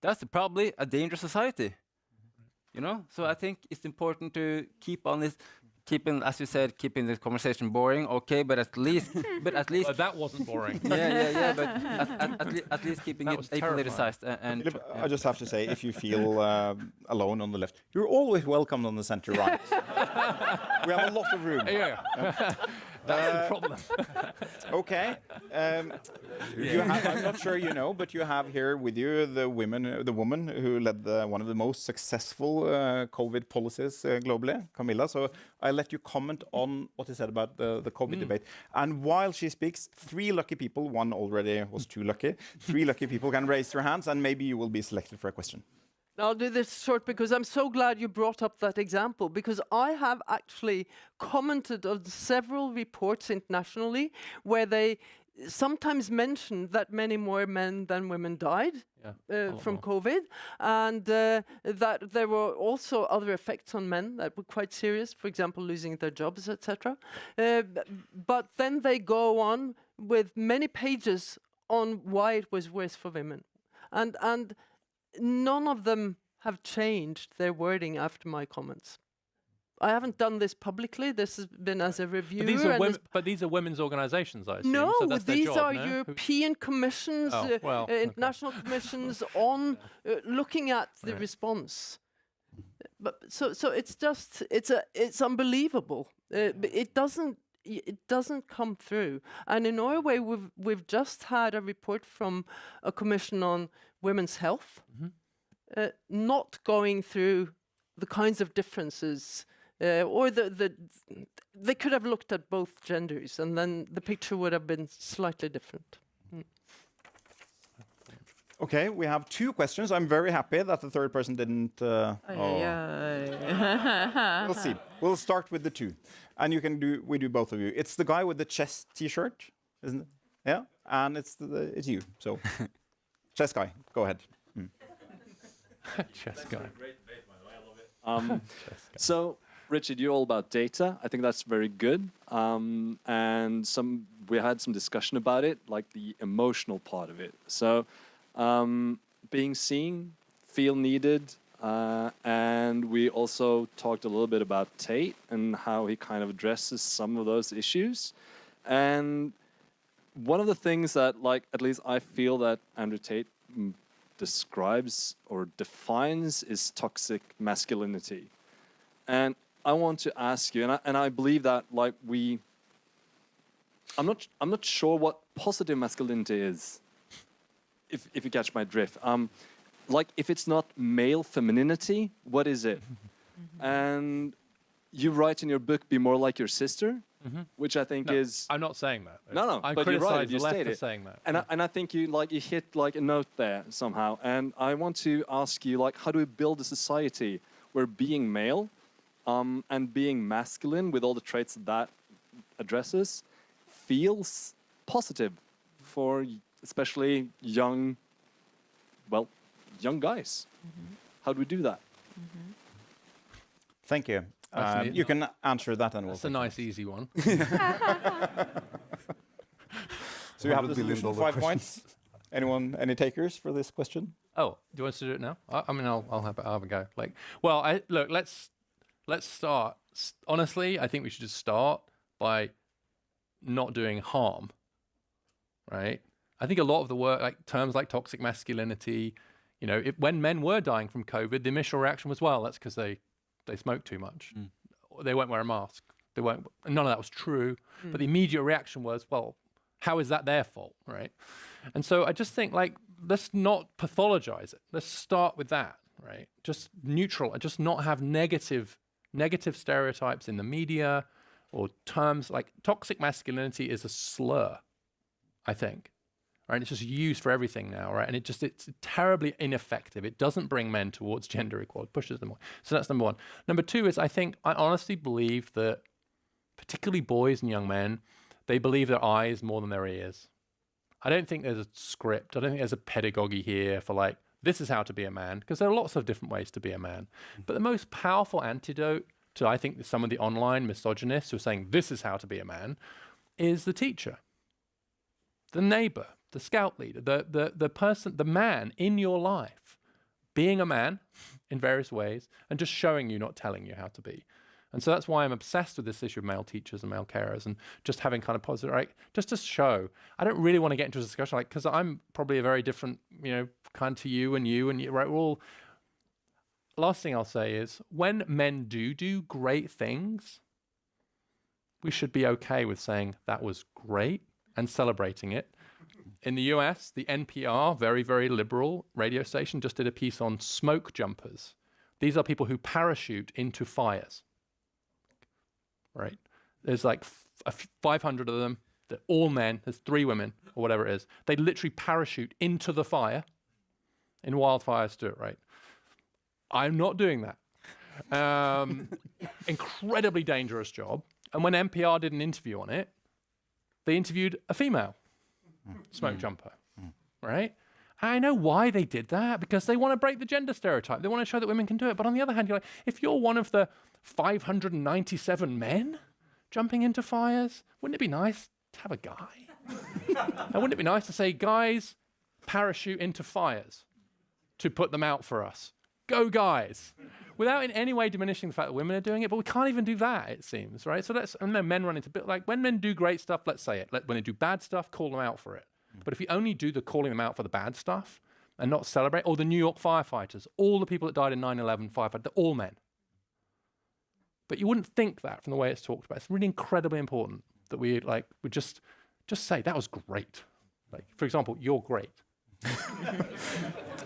That's probably a dangerous society, you know. So I think it's important to keep on this, as you said, keeping this conversation boring. Okay, but at least, Well, that wasn't boring. yeah. But at least keeping it apoliticized. And Philip, I just have to say, if you feel alone on the left, you're always welcome on the center right. We have a lot of room. Yeah. That's the problem. Okay. I'm not sure you know, but you have here with you the woman who led one of the most successful COVID policies globally, Camilla. So I let you comment on what he said about the COVID debate. And while she speaks, 3 lucky people, one already was too lucky, 3 lucky people can raise their hands, and maybe you will be selected for a question. I'll do this short because I'm so glad you brought up that example, because I have actually commented on several reports internationally where they sometimes mentioned that many more men than women died from COVID, and that there were also other effects on men that were quite serious, for example, losing their jobs, etc. But then they go on with many pages on why it was worse for women. And none of them have changed their wording after my comments. I haven't done this publicly. This has been as a reviewer. But these are women's organizations, I assume. No, so that's their these job, are no? European commissions, international commissions on looking at the response. But so it's just it's unbelievable. It doesn't come through. And in Norway, we've just had a report from a commission on women's health, not going through the kinds of differences. Or they could have looked at both genders, and then the picture would have been slightly different. Okay, we have 2 questions. I'm very happy that the third person didn't. We'll see. We'll start with the 2, and we do both of you. It's the guy with the chess T-shirt, isn't it? Yeah, and it's you. So, chess guy, go ahead. Chess guy. Great debate, by the way. I love it. So, Richard, you're all about data. I think that's very good. And we had some discussion about it, like the emotional part of it. So being seen, feel needed, and we also talked a little bit about Tate and how he kind of addresses some of those issues. And one of the things that, like, at least I feel that Andrew Tate describes or defines is toxic masculinity. And I want to ask you, and I believe that, like, I'm not sure what positive masculinity is, if you catch my drift. Like, if it's not male femininity, what is it? And you write in your book, "Be more like your sister," which I think is. I'm not saying that. No, I but you're right. criticize You the left state for it. saying that. And I think you hit like a note there somehow. And I want to ask you, like, how do we build a society where being male and being masculine with all the traits that addresses feels positive for especially young guys? How do we do that? Thank you. You can answer that, and That's a nice, easy one. So you have the solution, 5 points. Any takers for this question? Oh, do you want us to do it now? I mean, I'll have a go. Like, well, let's start. Honestly, I think we should just start by not doing harm, right? I think a lot of the work, like terms like toxic masculinity, when men were dying from COVID, the initial reaction was, well, that's because they smoked too much. Or they won't wear a mask. None of that was true. But the immediate reaction was, well, how is that their fault, right? And so I just think, like, let's not pathologize it. Let's start with that, right? Just neutral, just not have negative stereotypes in the media or terms like toxic masculinity is a slur, I think. Right? It's just used for everything now, right? And it's terribly ineffective. It doesn't bring men towards gender equality, pushes them away. So that's number 1. Number 2 is I honestly believe that particularly boys and young men, they believe their eyes more than their ears. I don't think there's a script. I don't think there's a pedagogy here for, like, this is how to be a man, because there are lots of different ways to be a man. But the most powerful antidote to, I think, some of the online misogynists who are saying this is how to be a man is the teacher, the neighbor, the scout leader, the person, the man in your life, being a man in various ways and just showing you, not telling you how to be. And so that's why I'm obsessed with this issue of male teachers and male carers and just having kind of positive, right? Just to show. I don't really want to get into a discussion, like, because I'm probably a very different, kind to you, right? We're all. Last thing I'll say is when men do great things, we should be okay with saying that was great and celebrating it. In the US, the NPR, very, very liberal radio station, just did a piece on smoke jumpers. These are people who parachute into fires, right? There's like 500 of them. They're all men. There's 3 women or whatever it is. They literally parachute into the fire in wildfires to do it, right? I'm not doing that. Incredibly dangerous job. And when NPR did an interview on it, they interviewed a female. smoke jumper, right? I know why they did that, because they want to break the gender stereotype. They want to show that women can do it. But on the other hand, you're like, if you're one of the 597 men jumping into fires, wouldn't it be nice to have a guy? And wouldn't it be nice to say, guys, parachute into fires to put them out for us? Go, guys. Without in any way diminishing the fact that women are doing it, but we can't even do that, it seems, right? So and then men run into, like, when men do great stuff, let's say it. When they do bad stuff, call them out for it. But if you only do the calling them out for the bad stuff and not celebrate, or the New York firefighters, all the people that died in 9/11 firefighters, they're all men. But you wouldn't think that from the way it's talked about. It's really incredibly important that we would just say, that was great. Like, for example, you're great.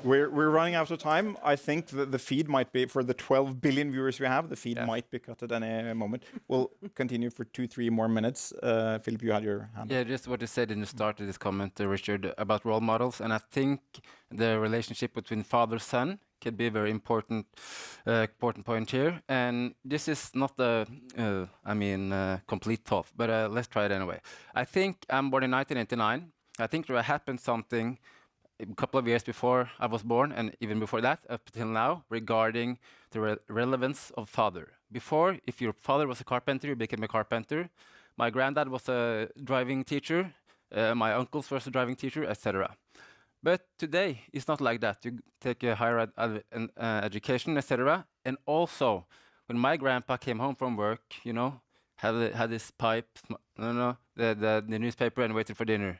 We're running out of time. I think the feed might be, for the 12 billion viewers we have, the feed might be cut at any moment. We'll continue for 2-3 more minutes. Philip, you had your hand. Yeah, just what you said in the start of this comment, Richard, about role models. And I think the relationship between father-son could be a very important point here. And this is not the, complete thought, but let's try it anyway. I think I'm born in 1989. I think there happened something a couple of years before I was born, and even before that, up till now, regarding the relevance of father. Before, if your father was a carpenter, you became a carpenter. My granddad was a driving teacher. My uncles were a driving teacher, etc. But today, it's not like that. You take a higher education, etc. And also, when my grandpa came home from work, had his pipe, the newspaper, and waited for dinner.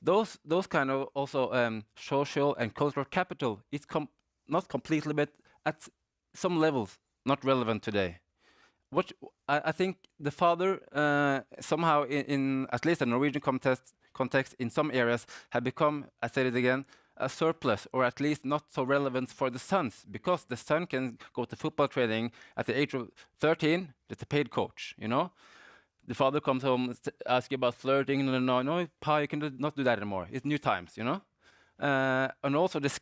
Those kind of also social and cultural capital is not completely, but at some levels, not relevant today. What I think the father somehow in at least a Norwegian context in some areas have become, I said it again, a surplus, or at least not so relevant for the sons, because the son can go to football training at the age of 13. It's a paid coach, The father comes home, asks you about flirting. No, Pa, you can not do that anymore. It's new times, And also his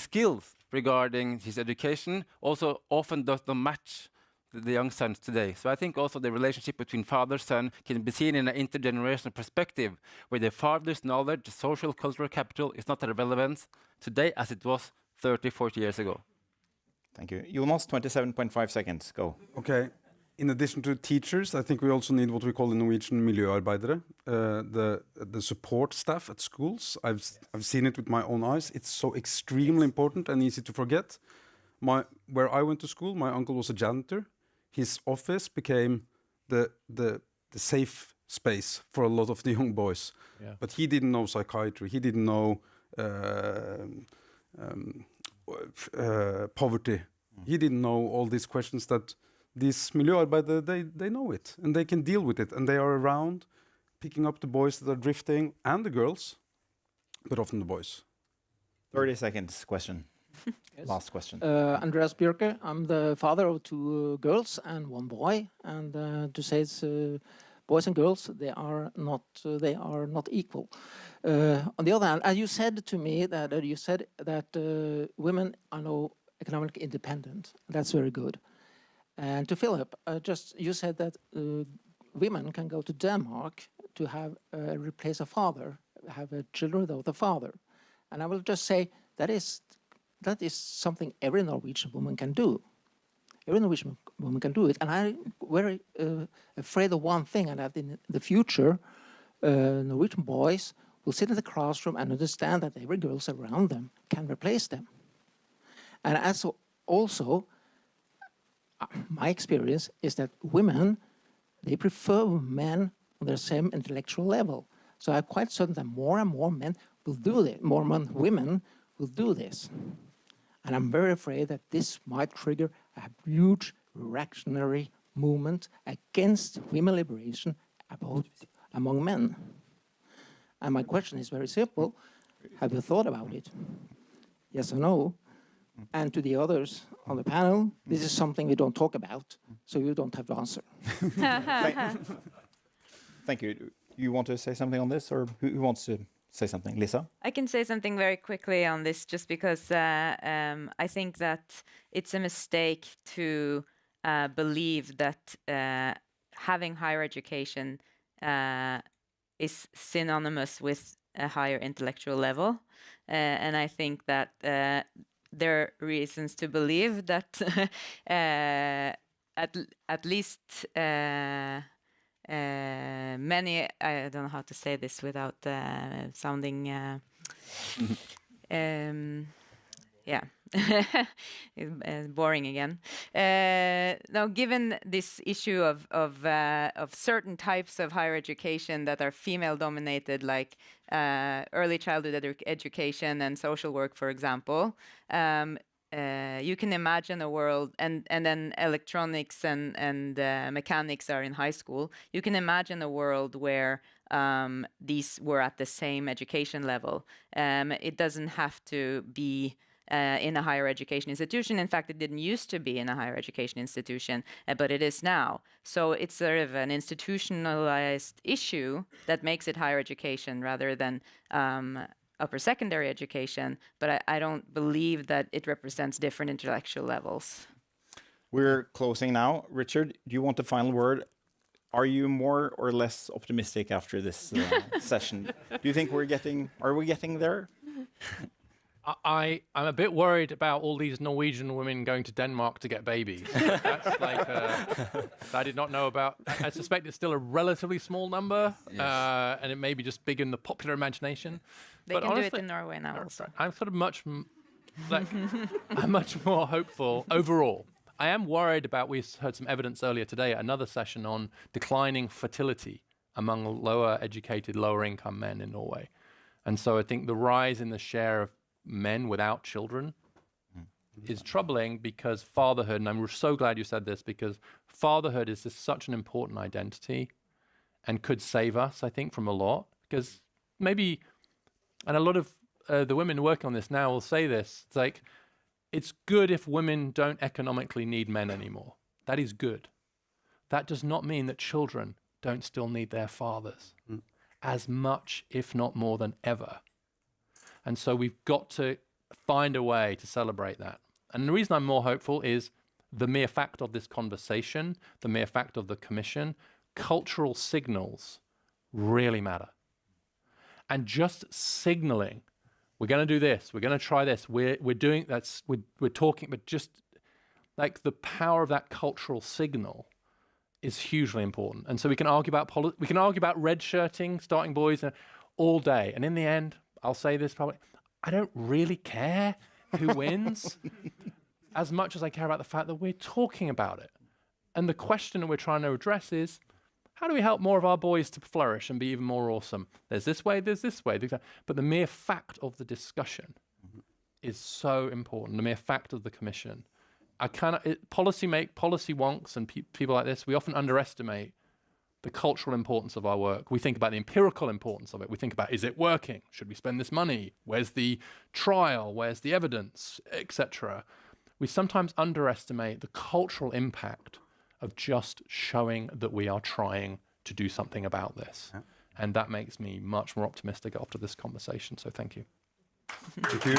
skills regarding his education also often does not match the young sons today. So I think also the relationship between father and son can be seen in an intergenerational perspective, where the father's knowledge, the social, cultural capital is not as relevant today as it was 30, 40 years ago. Thank you. Jonas, 27.5 seconds. Go. Okay. In addition to teachers, I think we also need what we call in Norwegian miljøarbeidere, the support staff at schools. I've seen it with my own eyes. It's so extremely important and easy to forget. Where I went to school, my uncle was a janitor. His office became the safe space for a lot of the young boys. Yeah. But he didn't know psychiatry. He didn't know poverty. He didn't know all these questions that these miljøarbeidere, they know it, and they can deal with it, and they are around picking up the boys that are drifting, and the girls, but often the boys. 30 seconds question. Yes. Last question. Andreas Bjørke. I'm the father of 2 girls and 1 boy, and to say it's boys and girls, they are not equal. On the other hand, as you said to me that women are now economically independent. That's very good. And to Philip, you said that women can go to Denmark to have replace a father, have children without a father. And I will just say that is something every Norwegian woman can do. Every Norwegian woman can do it. And I'm very afraid of one thing, and that in the future, Norwegian boys will sit in the classroom and understand that every girl around them can replace them. And also, my experience is that women, they prefer men on the same intellectual level. So I'm quite certain that more and more men will do this, women will do this. And I'm very afraid that this might trigger a huge reactionary movement against women liberation among men. And my question is very simple. Have you thought about it? Yes or no? And to the others on the panel, this is something we don't talk about, so you don't have to answer. Thank you. You want to say something on this, or who wants to say something? Liza? I can say something very quickly on this, just because I think that it's a mistake to believe that having higher education is synonymous with a higher intellectual level. And I think that there are reasons to believe that at least many, I don't know how to say this without sounding, yeah, boring again. Now, given this issue of certain types of higher education that are female-dominated, like early childhood education and social work, for example, you can imagine a world, and then electronics and mechanics are in high school. You can imagine a world where these were at the same education level. It doesn't have to be in a higher education institution. In fact, it didn't used to be in a higher education institution, but it is now. So it's sort of an institutionalized issue that makes it higher education rather than upper secondary education, but I don't believe that it represents different intellectual levels. We're closing now. Richard, do you want the final word? Are you more or less optimistic after this session? Do you think are we getting there? I'm a bit worried about all these Norwegian women going to Denmark to get babies. That's like, I did not know about. I suspect it's still a relatively small number, yes. And it may be just big in the popular imagination. They can honestly, do it in Norway now also. I'm sort of I'm much more hopeful overall. I am worried about, we heard some evidence earlier today at another session on declining fertility among lower educated, lower income men in Norway. And so I think the rise in the share of men without children is troubling, because fatherhood, and I'm so glad you said this, because fatherhood is just such an important identity and could save us, I think, from a lot. Because maybe, and a lot of the women working on this now will say this, it's like, it's good if women don't economically need men anymore. That is good. That does not mean that children don't still need their fathers as much, if not more than ever. And so we've got to find a way to celebrate that. And the reason I'm more hopeful is the mere fact of this conversation, the mere fact of the commission, cultural signals really matter. And just signaling, we're going to do this, we're going to try this, we're doing, we're talking, but just like the power of that cultural signal is hugely important. And so we can argue about red shirting, starting boys all day. And in the end, I'll say this probably, I don't really care who wins as much as I care about the fact that we're talking about it. And the question that we're trying to address is, how do we help more of our boys to flourish and be even more awesome? There's this way, but the mere fact of the discussion is so important, the mere fact of the commission. Policy wonks and people like this, we often underestimate the cultural importance of our work. We think about the empirical importance of it. We think about, is it working? Should we spend this money? Where's the trial? Where's the evidence, etc.? We sometimes underestimate the cultural impact of just showing that we are trying to do something about this. Yeah. And that makes me much more optimistic after this conversation. So thank you. Thank you.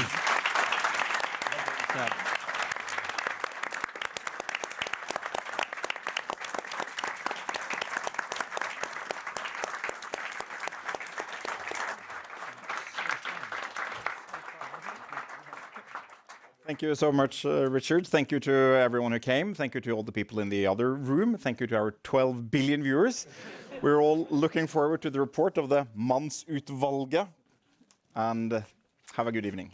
Thank you so much, Richard. Thank you to everyone who came. Thank you to all the people in the other room. Thank you to our 12 billion viewers. We're all looking forward to the report of the Mannsutvalget. And have a good evening.